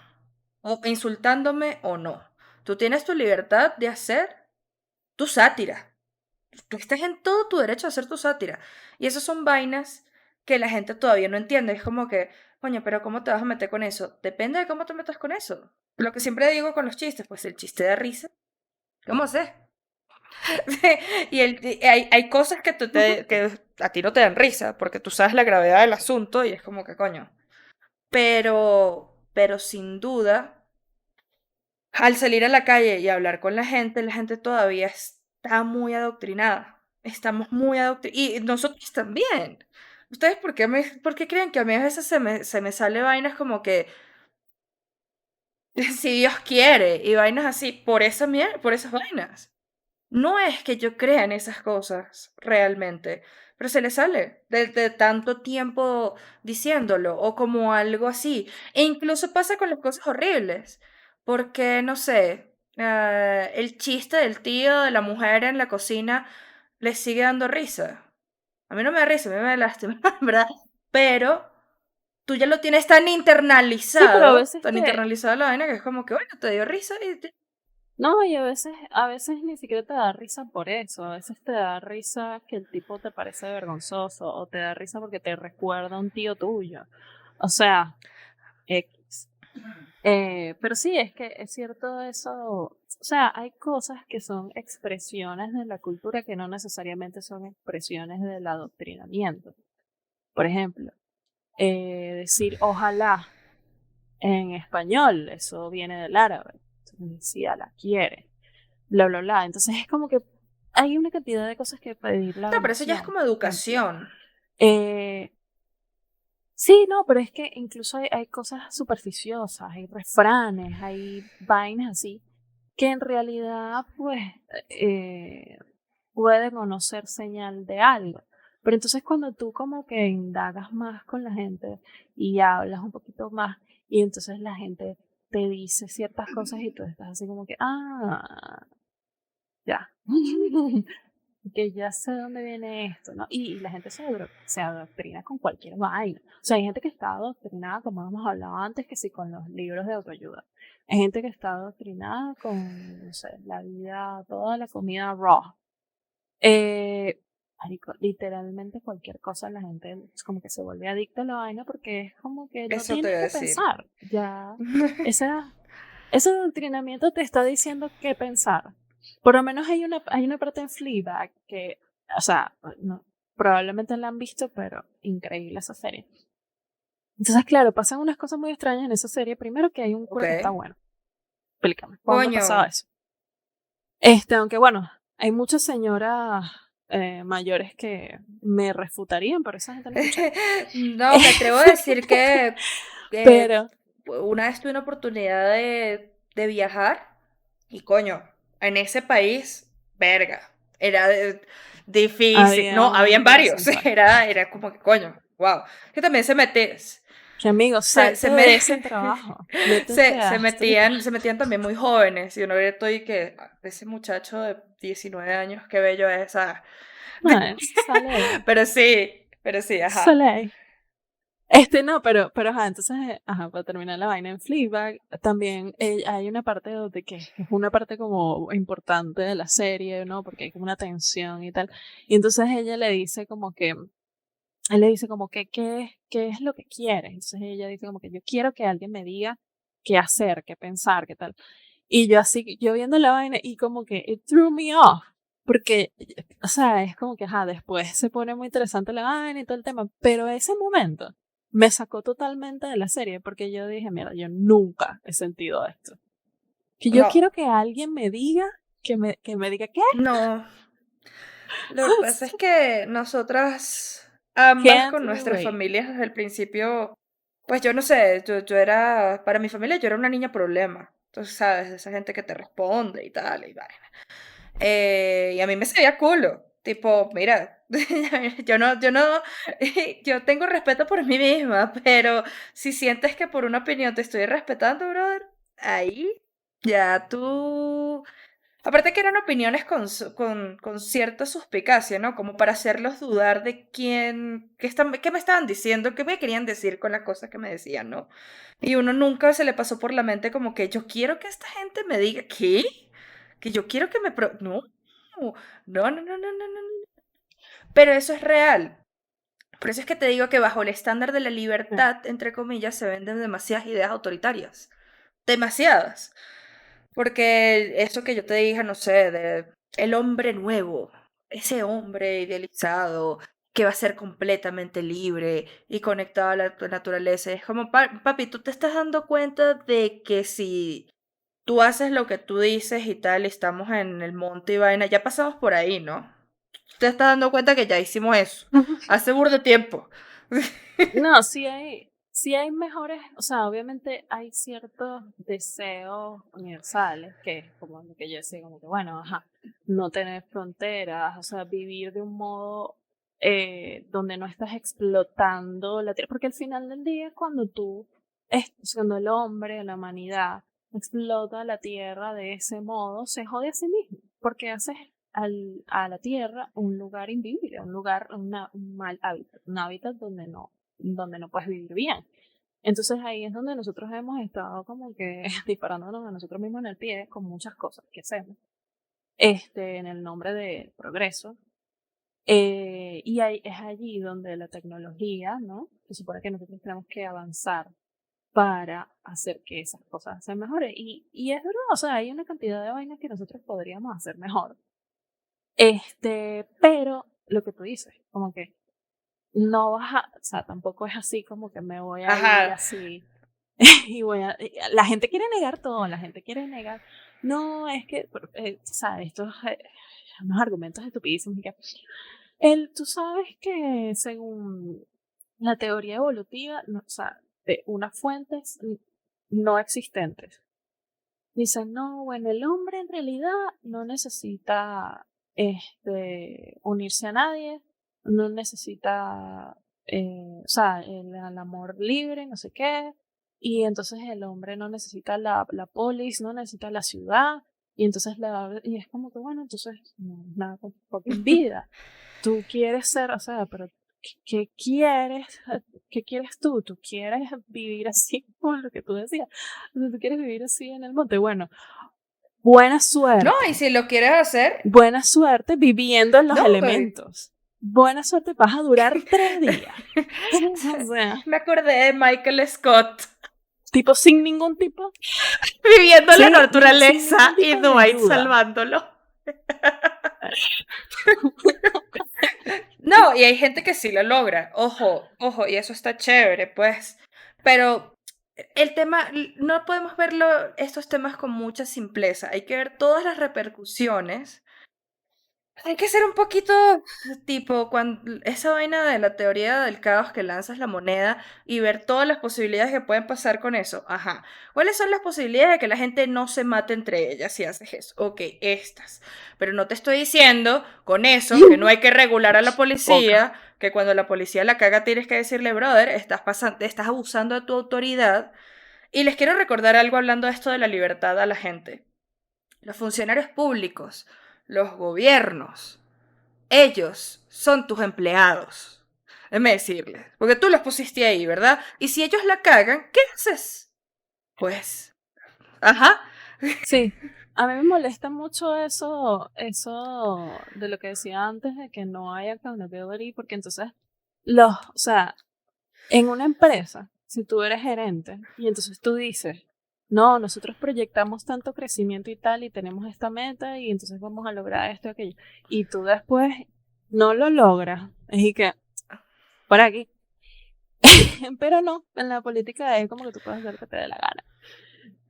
o insultándome o no. Tú tienes tu libertad de hacer tu sátira. Tú estás en todo tu derecho a hacer tu sátira. Y esas son vainas que la gente todavía no entiende. Es como que, coño, pero ¿cómo te vas a meter con eso? Depende de cómo te metas con eso. Lo que siempre digo con los chistes, pues el chiste de risa, ¿cómo sé? Hay cosas que, que a ti no te dan risa, porque tú sabes la gravedad del asunto y es como que coño. Pero sin duda, al salir a la calle y hablar con la gente todavía está muy adoctrinada. Estamos muy adoctrinados. Y nosotros también. ¿Ustedes por qué creen que a mí a veces se me sale vainas como que si Dios quiere y vainas así por esas vainas? No es que yo crea en esas cosas realmente, pero se le sale de tanto tiempo diciéndolo o como algo así. E incluso pasa con las cosas horribles, porque no sé, el chiste del tío de la mujer en la cocina le sigue dando risa. A mí no me da risa, a mí me da lástima, ¿verdad? Pero tú ya lo tienes tan Sí, pero a internalizado, veces tan internalizada la vaina que es como que, bueno, te dio risa y no, y a veces ni siquiera te da risa por eso, a veces te da risa que el tipo te parece vergonzoso, o te da risa porque te recuerda a un tío tuyo. O sea, X. Pero sí, es que es cierto eso, o sea, hay cosas que son expresiones de la cultura que no necesariamente son expresiones del adoctrinamiento. Por ejemplo, decir ojalá en español, eso viene del árabe, si la quiere, bla, bla, bla. Entonces es como que hay una cantidad de cosas que pedir la no, pero eso ya es bendición, como por ejemplo. educación. Eh, sí, no, pero es que incluso hay cosas superficiosas, hay refranes, hay vainas así, que en realidad, pues, eh, pueden o no ser señal de algo. Pero entonces cuando tú como que indagas más con la gente y hablas un poquito más, y entonces la gente te dice ciertas cosas y tú estás así como que, ya. Que ya sé dónde viene esto, ¿no? Y la gente se adoctrina con cualquier vaina. O sea, hay gente que está adoctrinada, como hemos hablado antes, que sí, con los libros de autoayuda. Hay gente que está adoctrinada con, no sé, la vida, toda la comida raw. Marico, literalmente cualquier cosa la gente es como que se vuelve adicta a la vaina porque es como que no Eso te iba tienes a que decir. pensar. Ya, esa, ese adoctrinamiento te está diciendo qué pensar. Por lo menos hay una parte en Fleabag que, o sea, no, probablemente la han visto, pero increíble esa serie. Entonces, claro, pasan unas cosas muy extrañas en esa serie. Primero que hay un Ok. cura que está bueno. Explícame, ¿cuándo Coño. pasaba eso? Aunque bueno, hay muchas señoras mayores que me refutarían, pero esa gente no escucha. No, me atrevo a decir que Pero una vez tuve una oportunidad de viajar y coño, en ese país, verga, era difícil. había No, un habían cura varios. sensual. Era como que coño, wow. Que también Que amigo, se, salte me- de ese trabajo. Métete a se metían también muy jóvenes. Y uno ve todo y que ese muchacho de 19 años, qué bello es esa. No, eso sale de ahí. Pero sí, ajá. Sale de ahí. No, pero ajá, entonces, ajá, para terminar la vaina en Fleabag, también hay una parte donde que es una parte como importante de la serie, ¿no? Porque hay como una tensión y tal. Y entonces ella le dice como que, él le dice como que, qué es lo que quiere? Entonces ella dice como que yo quiero que alguien me diga qué hacer, qué pensar, qué tal. Y yo así, yo viendo la vaina y como que it threw me off. Porque, o sea, es como que, ajá, después se pone muy interesante la vaina y todo el tema, pero ese momento me sacó totalmente de la serie porque yo dije, mira, yo nunca he sentido esto. Que yo No, quiero que alguien me diga, que me diga, ¿qué? no. Lo que pasa es que nosotras, ambas Can't con nuestras relate. familias desde el principio, pues yo no sé, yo era, para mi familia yo era una niña problema. Entonces, sabes, esa gente que te responde y tal, y vaina. Y a mí me sabía culo. Tipo, mira, yo no, yo tengo respeto por mí misma, pero si sientes que por una opinión te estoy respetando, brother, ahí ya tú. Aparte que eran opiniones con cierta suspicacia, ¿no? Como para hacerlos dudar de qué me estaban diciendo, qué me querían decir con las cosas que me decían, ¿no? Y uno nunca se le pasó por la mente como que yo quiero que esta gente me diga, ¿qué? Que yo quiero que no, no. Pero eso es real. Por eso es que te digo que bajo el estándar de la libertad, entre comillas, se venden demasiadas ideas autoritarias. Demasiadas. Porque eso que yo te dije, no sé, de el hombre nuevo, ese hombre idealizado que va a ser completamente libre y conectado a la naturaleza, es como, papi, tú te estás dando cuenta de que si tú haces lo que tú dices y tal, y estamos en el monte y vaina, ya pasamos por ahí, ¿no? Te estás dando cuenta que ya hicimos eso, hace burda de tiempo. No, sí hay mejores, o sea, obviamente hay ciertos deseos universales, que es como lo que yo decía, como que, bueno, ajá, no tener fronteras, o sea, vivir de un modo donde no estás explotando la tierra, porque al final del día, cuando el hombre, la humanidad, explota la tierra de ese modo, se jode a sí mismo, porque haces a la tierra un lugar invivible, un lugar, un mal hábitat, un hábitat donde no donde no puedes vivir bien. Entonces ahí es donde nosotros hemos estado como que disparándonos a nosotros mismos en el pie con muchas cosas que hacemos, en el nombre del progreso. Y es allí donde la tecnología, ¿no? Se supone que nosotros tenemos que avanzar para hacer que esas cosas sean mejores. Y es verdad, o sea, hay una cantidad de vainas que nosotros podríamos hacer mejor. Pero lo que tú dices, como que no vas a, o sea, tampoco es así como que me voy a ir Ajá. así y la gente quiere negar todo, la gente quiere negar, no, es que, o sea, estos unos argumentos estupidísimos, y que tú sabes que según la teoría evolutiva, o sea, de unas fuentes no existentes, dicen, no, bueno, el hombre en realidad no necesita unirse a nadie, no necesita, o sea, el amor libre, no sé qué, y entonces el hombre no necesita la polis, no necesita la ciudad, y entonces y es como que, bueno, entonces no es nada con fucking vida. Tú quieres ser, o sea, pero ¿qué quieres? ¿Qué quieres tú? ¿Tú quieres vivir así como lo que tú decías? O sea, ¿tú quieres vivir así en el monte? Bueno, buena No, y suerte. si lo quieres hacer, Buena suerte viviendo en los no. elementos. Buena suerte, vas a durar 3 días. O sea, Me acordé de Michael Scott tipo sin ningún tipo, viviendo la sin ningún naturaleza y tipo de Dwight ayuda. salvándolo. No, y hay gente que sí lo logra. Ojo, ojo, y eso está chévere, pues. Pero el tema, no podemos verlo, estos temas con mucha simpleza. Hay que ver todas las repercusiones. Hay que ser un poquito tipo cuando esa vaina de la teoría del caos que lanzas la moneda y ver todas las posibilidades que pueden pasar con eso. Ajá. ¿Cuáles son las posibilidades de que la gente no se mate entre ellas si haces eso? Ok, estas. Pero no te estoy diciendo con eso que no hay que regular a la Poca. policía, que cuando la policía la caga tienes que decirle, brother, estás abusando de tu autoridad. Y les quiero recordar algo hablando de esto de la libertad a la gente. Los funcionarios públicos, los gobiernos, ellos son tus empleados. Déjame decirles, porque tú los pusiste ahí, ¿verdad? Y si ellos la cagan, ¿qué haces? Pues, ajá. Sí, a mí me molesta mucho eso de lo que decía antes, de que no hay accountability, porque entonces o sea, en una empresa, si tú eres gerente y entonces tú dices, no, nosotros proyectamos tanto crecimiento y tal y tenemos esta meta y entonces vamos a lograr esto y aquello, y tú después no lo logras, es y que, por aquí. Pero no, en la política es como que tú puedes hacer lo que te dé la gana.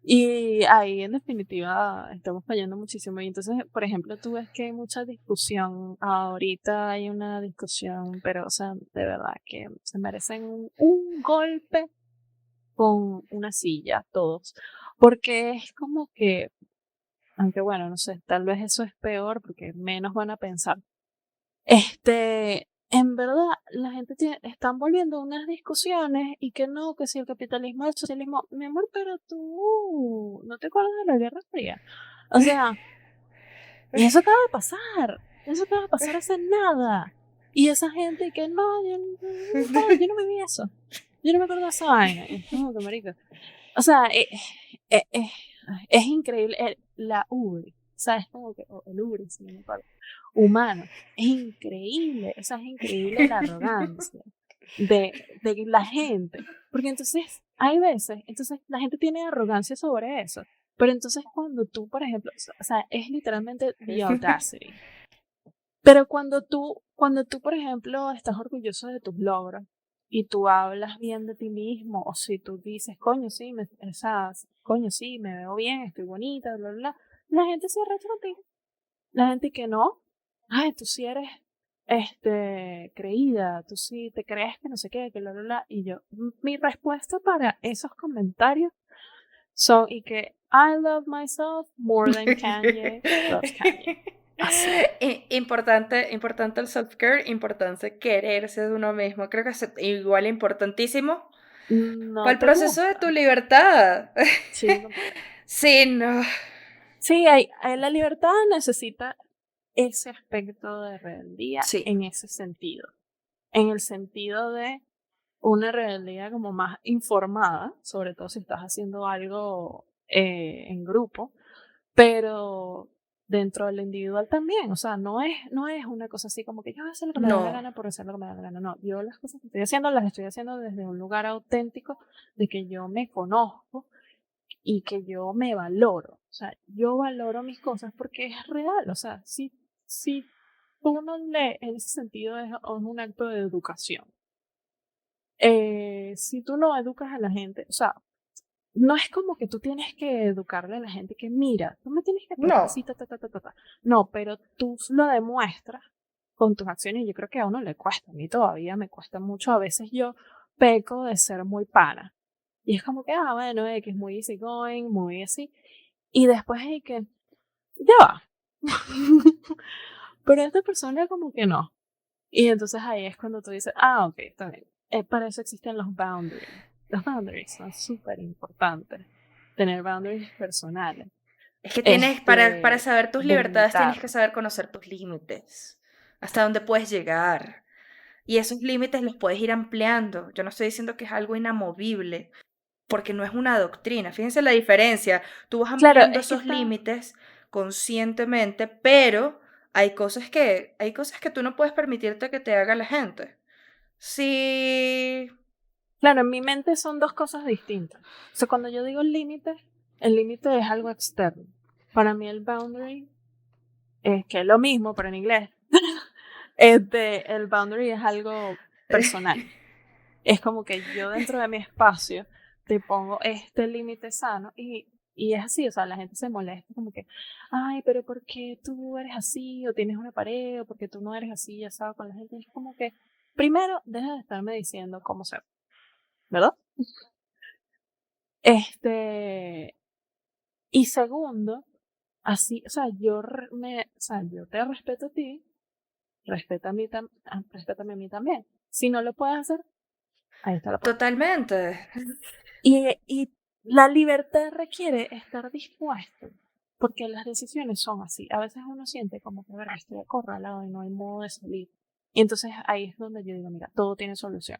Y ahí en definitiva estamos fallando muchísimo. Y entonces, por ejemplo, tú ves que hay mucha discusión. Ahorita hay una discusión, pero o sea, de verdad que se merecen un golpe con una silla todos. Porque es como que, aunque bueno, no sé, tal vez eso es peor porque menos van a pensar. En verdad, la gente están volviendo unas discusiones y que no, que si el capitalismo, el socialismo, mi amor, pero tú no te acuerdas de la Guerra Fría. O sea, y eso acaba de pasar hace nada. Y esa gente que no, yo no viví eso, yo no me acuerdo de esa vaina. Y es como que marica. O sea, eh, eh, es increíble la UBI, ¿sabes? Como que, el UBI, si no me acuerdo, humano, es increíble, o sea, es increíble la arrogancia de la gente, porque entonces hay veces, entonces la gente tiene arrogancia sobre eso, pero entonces cuando tú, por ejemplo, o sea, es literalmente the audacity, pero cuando tú, por ejemplo, estás orgulloso de tus logros y tú hablas bien de ti mismo, o si tú dices, coño, sí, coño, sí, me veo bien, estoy bonita, bla, bla, bla, la gente se arrecha contigo. La gente que no, ay, tú sí eres, creída, tú sí te crees que no sé qué, que bla, bla, bla. Y yo, mi respuesta para esos comentarios son, y que I love myself more than Kanye loves Kanye. Así. Importante, importante el self-care, importante quererse de uno mismo. Creo que es igual importantísimo para No el te proceso de tu gusta. libertad. Sí, no te gusta. Sí, no. Sí, la libertad necesita ese aspecto de rebeldía Sí. en ese sentido. En el sentido de, una rebeldía como más informada, sobre todo si estás haciendo algo en grupo, pero dentro del individual también, o sea, no es una cosa así como que yo voy a hacer lo que me da la No, gana por hacer lo que me da la gana, no, yo las cosas que estoy haciendo las estoy haciendo desde un lugar auténtico de que yo me conozco y que yo me valoro, o sea, yo valoro mis cosas porque es real, o sea, si tú no lees en ese sentido es un acto de educación. Si tú no educas a la gente, o sea, no es como que tú tienes que educarle a la gente que mira, tú me tienes que tratar no. así, ta, ta, ta, ta, ta, ta. No, pero tú lo demuestras con tus acciones y yo creo que a uno le cuesta, a mí todavía me cuesta mucho, a veces yo peco de ser muy pana. Y es como que, bueno, que es muy easy going, muy así. Y después hay que, ya va. Pero esta persona como que no. Y entonces ahí es cuando tú dices, ok, está bien. Para eso existen los boundaries. Los boundaries son súper importantes. Tener boundaries personales. Es que tienes, para saber tus libertades, tienes que Delimitar. saber conocer tus límites, hasta dónde puedes llegar. Y esos límites los puedes ir ampliando. Yo no estoy diciendo que es algo inamovible, porque no es una doctrina. Fíjense la diferencia. Tú vas Claro, ampliando es que esos está. límites conscientemente, pero hay cosas que tú no puedes permitirte que te haga la gente. Sí, Claro, en mi mente son dos cosas distintas. O sea, cuando yo digo límite, el límite es algo externo. Para mí el boundary es que es lo mismo, pero en inglés. El boundary es algo personal. Es como que yo dentro de mi espacio te pongo este límite sano y es así, o sea, la gente se molesta como que, ay, pero ¿por qué tú eres así? O tienes una pared, o porque tú no eres así, ya sabes, con la gente. Es como que, primero, deja de estarme diciendo cómo ser, ¿verdad? Este, y segundo, así, o sea, o sea, yo te respeto a ti, respétame a mí también. Si no lo puedes hacer, ahí está la puerta. totalmente. Y la libertad requiere estar dispuesto, porque las decisiones son así. A veces uno siente como que, verga, estoy acorralado y no hay modo de salir. Y entonces ahí es donde yo digo, mira, todo tiene solución.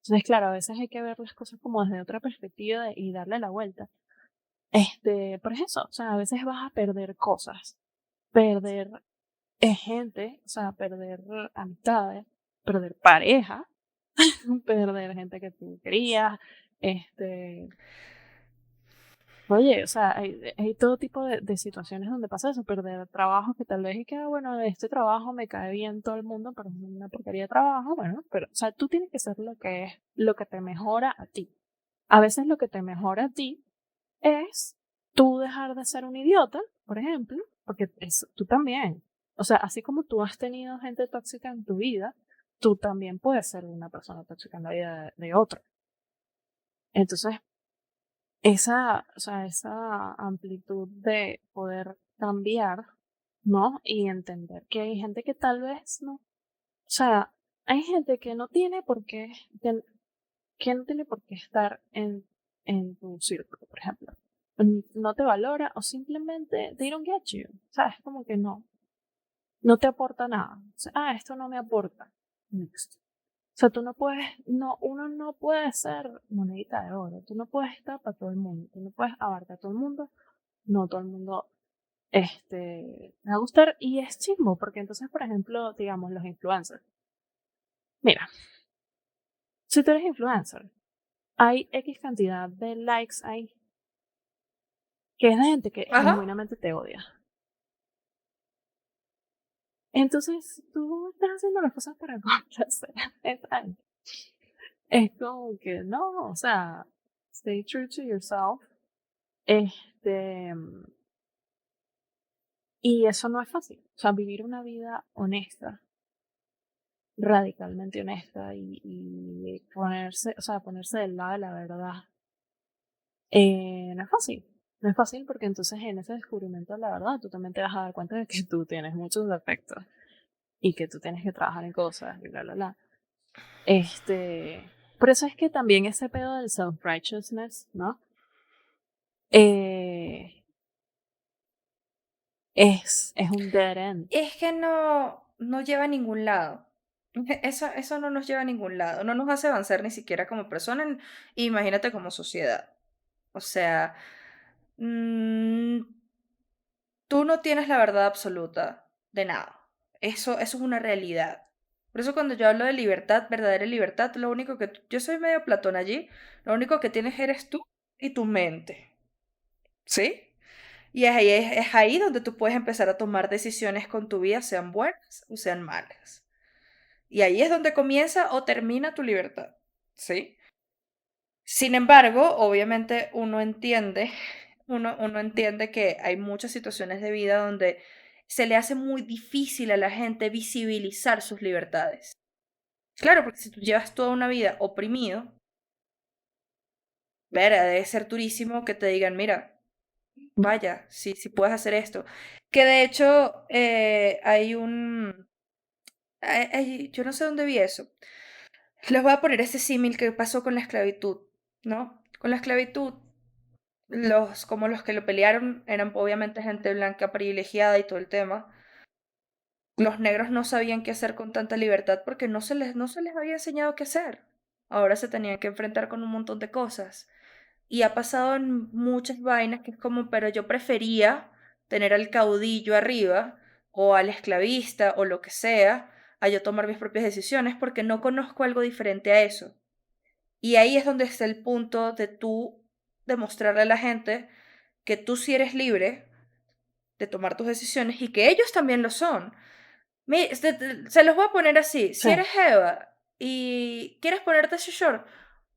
Entonces, claro, a veces hay que ver las cosas como desde otra perspectiva y darle la vuelta. Pero es eso, o sea, a veces vas a perder cosas, perder gente, o sea, perder amistades, perder pareja, perder gente que tú querías, este, oye, o sea, hay todo tipo de situaciones donde pasa eso, perder trabajo que tal vez y que, bueno, este trabajo me cae bien todo el mundo, pero es una porquería de trabajo, bueno, pero, o sea, tú tienes que ser lo que es, lo que te mejora a ti. A veces lo que te mejora a ti es tú dejar de ser un idiota, por ejemplo, porque tú también. O sea, así como tú has tenido gente tóxica en tu vida, tú también puedes ser una persona tóxica en la vida de otro. Entonces, o sea, esa amplitud de poder cambiar, ¿no? Y entender que hay gente que tal vez no. O sea, hay gente que no tiene por qué, que no tiene por qué estar en tu círculo, por ejemplo. No te valora o simplemente they don't get you. ¿Sabes? Como que no te aporta nada. O sea, esto no me aporta. Next. O sea, tú no puedes, uno no puede ser monedita de oro. Tú no puedes estar para todo el mundo. Tú no puedes abarcar a todo el mundo. No todo el mundo, me va a gustar. Y es chismo, porque entonces, por ejemplo, digamos, los influencers. Mira, si tú eres influencer, hay X cantidad de likes ahí, que es de gente que Ajá. genuinamente te odia. Entonces, tú estás haciendo las cosas para complacer a esa gente. Es como que no, o sea, stay true to yourself. Este, y eso no es fácil. O sea, vivir una vida honesta, radicalmente honesta y ponerse, o sea, ponerse del lado de la verdad, no es fácil. No es fácil porque entonces en ese descubrimiento de la verdad tú también te vas a dar cuenta de que tú tienes muchos defectos y que tú tienes que trabajar en cosas y bla, bla, bla. Por eso es que también ese pedo del self-righteousness, ¿no? Eh, es un dead end. Es que no lleva a ningún lado. Eso no nos lleva a ningún lado, no nos hace avanzar ni siquiera como personas, imagínate como sociedad. O sea, mm, tú no tienes la verdad absoluta de nada. Eso es una realidad. Por eso cuando yo hablo de libertad, verdadera libertad, lo único que yo soy medio Platón allí, lo único que tienes eres tú y tu mente, ¿sí? Y es ahí donde tú puedes empezar a tomar decisiones con tu vida, sean buenas o sean malas. Y ahí es donde comienza o termina tu libertad, ¿sí? Sin embargo, obviamente uno entiende que hay muchas situaciones de vida donde se le hace muy difícil a la gente visibilizar sus libertades. Claro, porque si tú llevas toda una vida oprimido, verá, debe ser durísimo que te digan, mira, vaya, si puedes hacer esto. Que de hecho yo no sé dónde vi eso. Les voy a poner ese símil que pasó con la esclavitud, ¿no? Con la esclavitud, como los que lo pelearon eran obviamente gente blanca privilegiada y todo el tema. Los negros no sabían qué hacer con tanta libertad porque no se les había enseñado qué hacer. Ahora se tenían que enfrentar con un montón de cosas. Y ha pasado en muchas vainas que es como, pero yo prefería tener al caudillo arriba o al esclavista o lo que sea, a yo tomar mis propias decisiones porque no conozco algo diferente a eso. Y ahí es donde está el punto de tú demostrarle a la gente que tú sí eres libre de tomar tus decisiones y que ellos también lo son. Se los voy a poner así. Si Sí, eres Eva y quieres ponerte ese short,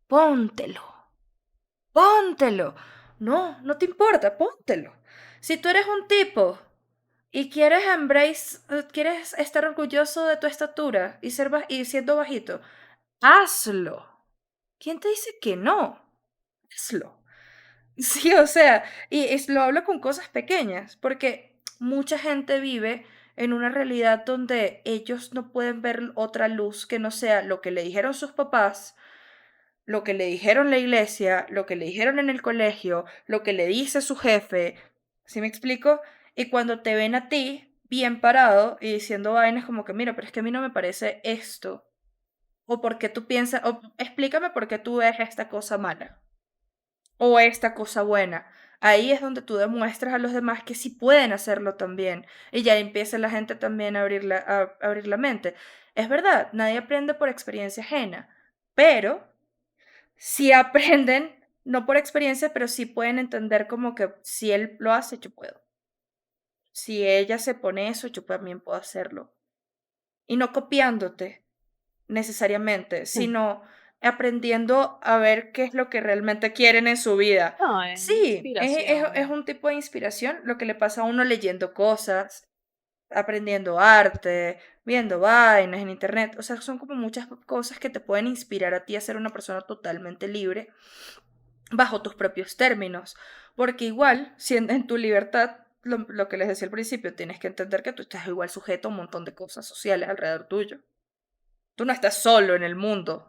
póntelo. Póntelo. No, no te importa, póntelo. Si tú eres un tipo y quieres estar orgulloso de tu estatura y siendo bajito, hazlo. ¿Quién te dice que no? Hazlo. Sí, o sea, lo hablo con cosas pequeñas, porque mucha gente vive en una realidad donde ellos no pueden ver otra luz que no sea lo que le dijeron sus papás, lo que le dijeron la iglesia, lo que le dijeron en el colegio, lo que le dice su jefe. ¿Sí me explico? Y cuando te ven a ti bien parado y diciendo vainas como que, mira, pero es que a mí no me parece esto. O porque tú piensas, o explícame por qué tú ves esta cosa mala o esta cosa buena. Ahí es donde tú demuestras a los demás que sí pueden hacerlo también. Y ya empieza la gente también a abrir la mente. Es verdad, nadie aprende por experiencia ajena, pero sí aprenden, no por experiencia, pero sí pueden entender como que si él lo hace, yo puedo. Si ella se pone eso, yo también puedo hacerlo. Y no copiándote necesariamente, sí. sino aprendiendo a ver qué es lo que realmente quieren en su vida. No, es Sí, es inspiración. un tipo de inspiración lo que le pasa a uno leyendo cosas, aprendiendo arte, viendo vainas en internet. O sea, son como muchas cosas que te pueden inspirar a ti a ser una persona totalmente libre bajo tus propios términos. Porque igual, siendo en tu libertad, lo que les decía al principio, tienes que entender que tú estás igual sujeto a un montón de cosas sociales alrededor tuyo. Tú no estás solo en el mundo.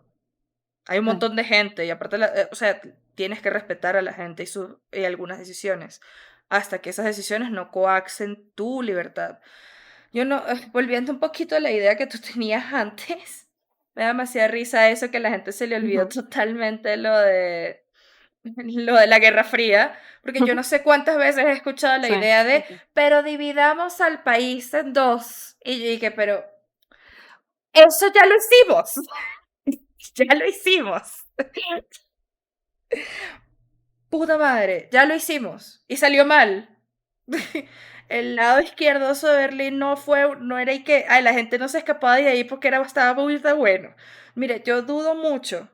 Hay un Sí. montón de gente y aparte, o sea, tienes que respetar a la gente y algunas decisiones, hasta que esas decisiones no coaxen tu libertad. Yo no, volviendo un poquito a la idea que tú tenías antes, me da demasiada risa eso que a la gente se le olvidó Ujú. totalmente lo de la Guerra Fría, porque yo no sé cuántas veces he escuchado la Sí, idea sí, de, sí. pero dividamos al país en dos. Y yo dije, pero eso ya lo hicimos. Ya lo hicimos. Puta madre, ya lo hicimos. Y salió mal. El lado izquierdoso de Berlín no era y que, ay, la gente no se escapaba de ahí porque estaba muy de bueno. Mire, yo dudo mucho.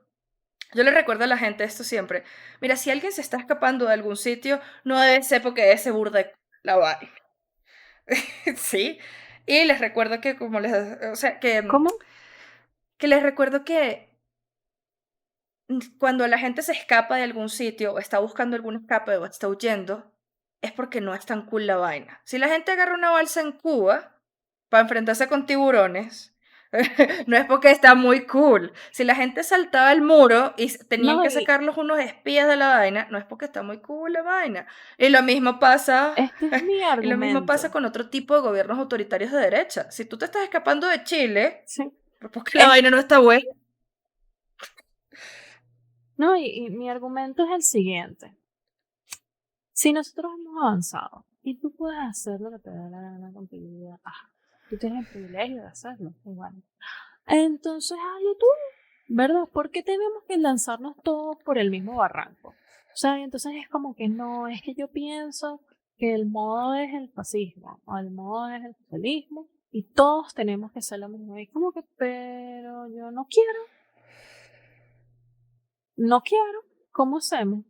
Yo le recuerdo a la gente esto siempre. Mira, si alguien se está escapando de algún sitio, no debe ser porque es burda de la vaina. ¿Sí? Y les recuerdo que o sea, ¿Cómo? que les recuerdo que cuando la gente se escapa de algún sitio o está buscando algún escape o está huyendo, es porque no es tan cool la vaina. Si la gente agarra una balsa en Cuba para enfrentarse con tiburones, no es porque está muy cool. Si la gente saltaba el muro y tenían No, que y sacarlos unos espías de la vaina, no es porque está muy cool la vaina. Y lo mismo pasa, este es mi y lo mismo pasa argumento. con otro tipo de gobiernos autoritarios de derecha. Si tú te estás escapando de Chile, Sí. Porque la Es, vaina no está buena. no, y mi argumento es el siguiente. Si nosotros hemos avanzado y tú puedes hacer lo que te dé la gana con tu vida, tú tienes el privilegio de hacerlo, igual. Entonces, hazlo tú, ¿verdad? ¿Por qué tenemos que lanzarnos todos por el mismo barranco? O sea, y entonces es como que no, es que yo pienso que el modo es el fascismo o el modo es el socialismo y todos tenemos que hacer lo mismo. Y como que, pero yo no quiero, ¿cómo hacemos?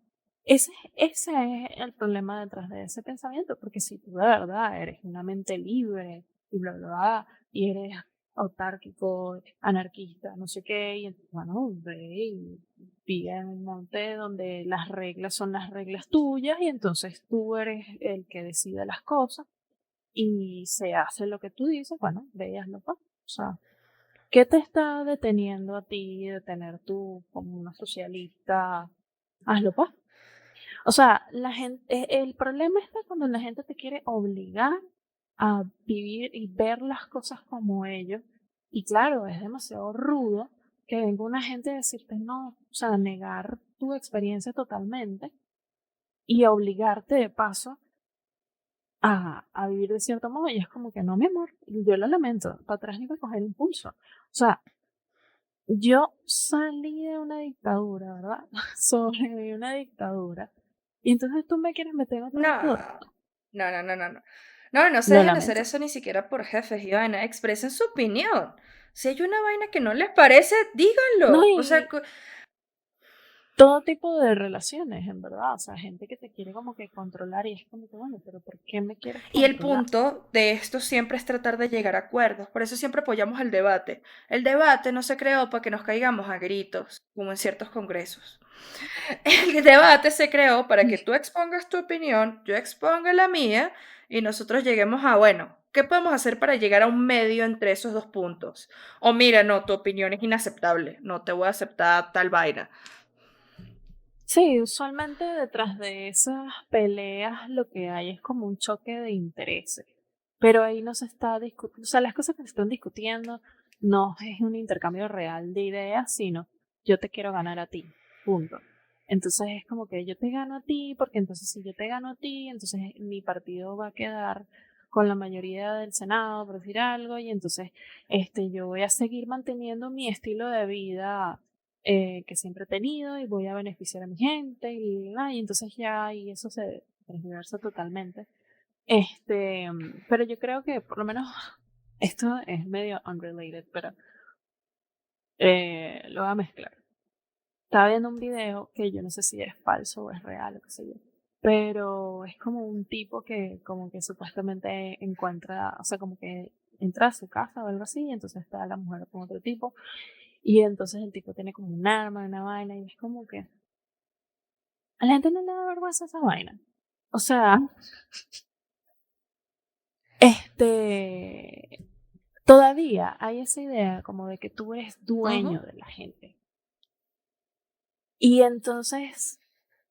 Ese es el problema detrás de ese pensamiento, porque si tú de verdad eres una mente libre y bla, bla, bla, y eres autárquico, anarquista, no sé qué, y entonces, bueno, ve y vive en un monte donde las reglas son las reglas tuyas y entonces tú eres el que decide las cosas y se hace lo que tú dices, bueno, ve y hazlo, pues. O sea, ¿qué te está deteniendo a ti de tener tú como una socialista? Hazlo, pues. O sea, la gente, el problema está cuando la gente te quiere obligar a vivir y ver las cosas como ellos. Y claro, es demasiado rudo que venga una gente a decirte no, o sea, negar tu experiencia totalmente y obligarte de paso a vivir de cierto modo. Y es como que no, mi amor, yo lo lamento, para atrás ni para coger impulso. O sea, yo salí de una dictadura, ¿verdad? Sobreviví a una dictadura. Y entonces tú me quieres meter en otra No, dictadura. no, no, no, no, no. No, no se Lo dejen hacer lamento. eso ni siquiera por jefes y vaina. Expresen su opinión. Si hay una vaina que no les parece, No, díganlo. O sea, y todo tipo de relaciones, en verdad. O sea, gente que te quiere como que controlar y es como que, bueno, pero ¿por qué me quieres y el controlar? punto de esto siempre es tratar de llegar a acuerdos. Por eso siempre apoyamos el debate. El debate no se creó para que nos caigamos a gritos, como en ciertos congresos. El debate se creó para que tú expongas tu opinión, yo exponga la mía y nosotros lleguemos a, bueno, ¿qué podemos hacer para llegar a un medio entre esos dos puntos? O mira, no, tu opinión es inaceptable, no te voy a aceptar tal vaina. Sí, usualmente detrás de esas peleas lo que hay es como un choque de intereses. Pero ahí no se está discutiendo, o sea, las cosas que se están discutiendo no es un intercambio real de ideas, sino yo te quiero ganar a ti, punto. Entonces es como que yo te gano a ti, porque entonces si yo te gano a ti, entonces mi partido va a quedar con la mayoría del Senado, por decir algo, y entonces yo voy a seguir manteniendo mi estilo de vida que siempre he tenido y voy a beneficiar a mi gente y entonces ya y eso se transversa totalmente. Pero yo creo que por lo menos esto es medio unrelated, pero lo voy a mezclar. Estaba viendo un video que yo no sé si es falso o es real o qué sé yo, pero es como un tipo que como que supuestamente encuentra, o sea, como que entra a su casa o algo así, y entonces está la mujer con otro tipo, y entonces el tipo tiene como un arma, una vaina, y es como que a la gente no le da vergüenza esa vaina. O sea, este, todavía hay esa idea como de que tú eres dueño Ujú. de la gente. Y entonces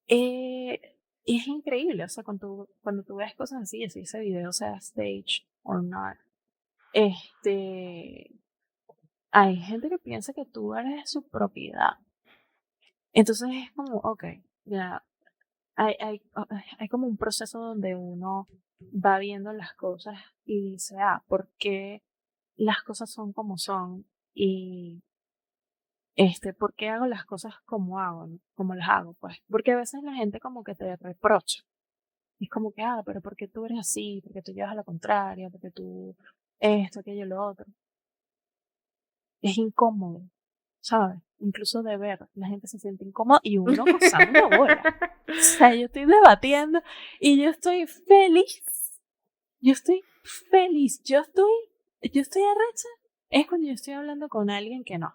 es increíble, o sea, cuando tú ves cosas así, así ese video sea stage or not, este, hay gente que piensa que tú eres su propiedad. Entonces es como, ok, ya, hay como un proceso donde uno va viendo las cosas y dice, ¿por qué las cosas son como son? Y ¿por qué hago las cosas como hago, no? Como las hago, pues? Porque a veces la gente como que te reprocha. Es como que, pero ¿por qué tú eres así? ¿Por qué tú llevas a la contraria? ¿Por qué tú esto, aquello, lo otro? Es incómodo, ¿sabes? Incluso de ver, la gente se siente incómoda y uno gozando bola. O sea, yo estoy debatiendo y yo estoy feliz. Yo estoy feliz. Yo estoy arrecha. Es cuando yo estoy hablando con alguien que no.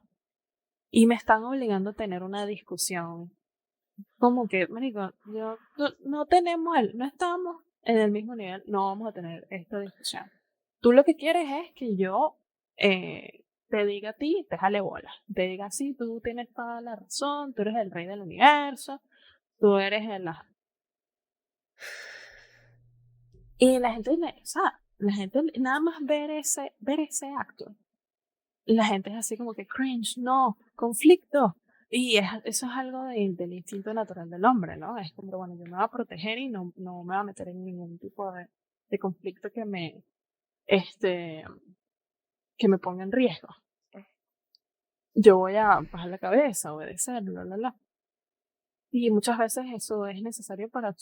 Y me están obligando a tener una discusión. Como que, marico, no tenemos no estamos en el mismo nivel, no vamos a tener esta discusión. Tú lo que quieres es que yo te diga a ti, te jale bola. Te diga, sí, tú tienes toda la razón, tú eres el rey del universo, tú eres el... Y la gente, o sea, la gente nada más ver ese acto la gente es así como que cringe, no, conflicto. Y eso es algo del instinto natural del hombre, ¿no? Es como, bueno, yo me voy a proteger y no me voy a meter en ningún tipo de conflicto este, que me ponga en riesgo. Yo voy a bajar la cabeza, obedecer, bla, bla, bla. Y muchas veces eso es necesario para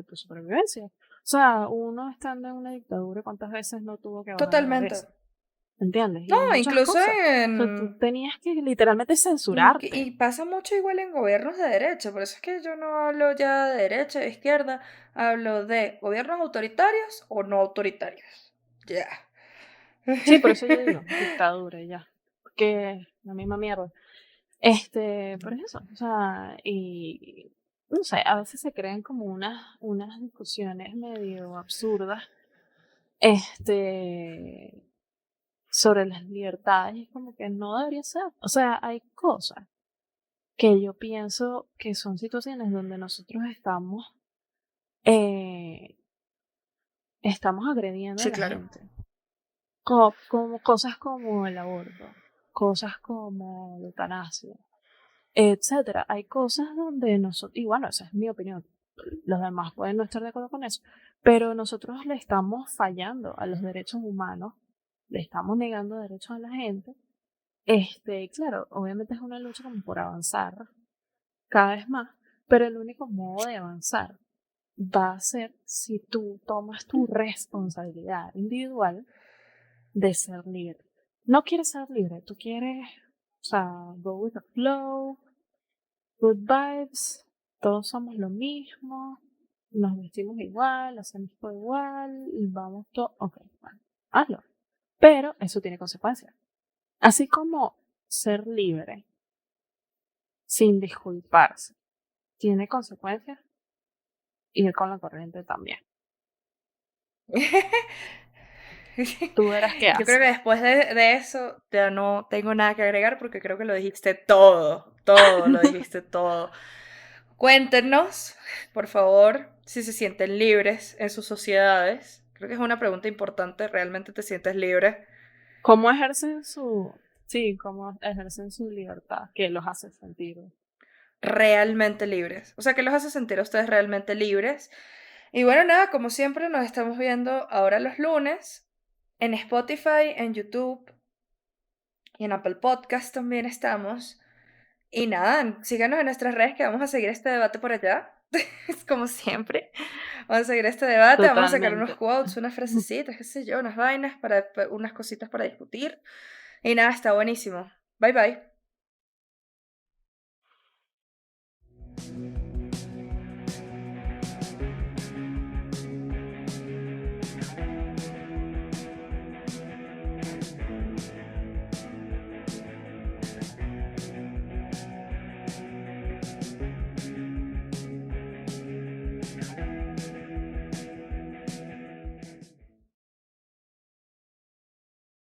tu supervivencia. O sea, uno estando en una dictadura, ¿cuántas veces no tuvo que bajar la Totalmente. cabeza? ¿Entiendes? Y No, en muchas incluso cosas. O sea, tú en... tenías que literalmente Y censurarte. pasa mucho igual en gobiernos de derecha, por eso es que yo no hablo ya de derecha, de izquierda, hablo de gobiernos autoritarios o no autoritarios. Ya. Sí, por eso yo digo, dictadura, ya. Porque la misma mierda. Pero es eso. O sea, y no sé, a veces se crean como unas discusiones medio absurdas. Este, sobre las libertades, y es como que no debería ser. O sea, hay cosas que yo pienso que son situaciones donde nosotros eh, estamos agrediendo a Sí, la claro. gente. Como cosas como el aborto, cosas como la eutanasia, etcétera. Hay cosas donde nosotros, y bueno, esa es mi opinión, los demás pueden no estar de acuerdo con eso, pero nosotros le estamos fallando a los derechos humanos, le estamos negando derechos a la gente. Claro, obviamente es una lucha como por avanzar cada vez más, pero el único modo de avanzar va a ser si tú tomas tu responsabilidad individual de ser libre. No quieres ser libre, tú quieres, o sea, go with the flow, good vibes, todos somos lo mismo, nos vestimos igual, hacemos todo igual, y vamos todo, ok, bueno, hazlo. Pero eso tiene consecuencias. Así como ser libre sin disculparse tiene consecuencias, ir con la corriente también. Tú verás qué Yo creo haces. que después de eso ya no tengo nada que agregar porque creo que lo dijiste todo, todo, lo dijiste todo. Cuéntenos, por favor, si se sienten libres en sus sociedades. Creo que es una pregunta importante. ¿Realmente te sientes libre? ¿Cómo ejercen sí, cómo ejercen su libertad? ¿Qué los hace sentir? Realmente libres. O sea, ¿qué los hace sentir a ustedes realmente libres? Y bueno, nada, como siempre, nos estamos viendo ahora los lunes en Spotify, en YouTube y en Apple Podcast también estamos. Y nada, síganos en nuestras redes que vamos a seguir este debate por allá. Es como siempre. Vamos a seguir este debate, vamos a sacar unos Totalmente. quotes, unas frasecitas, qué sé yo, unas vainas, unas cositas para discutir. Y nada, está buenísimo. Bye bye.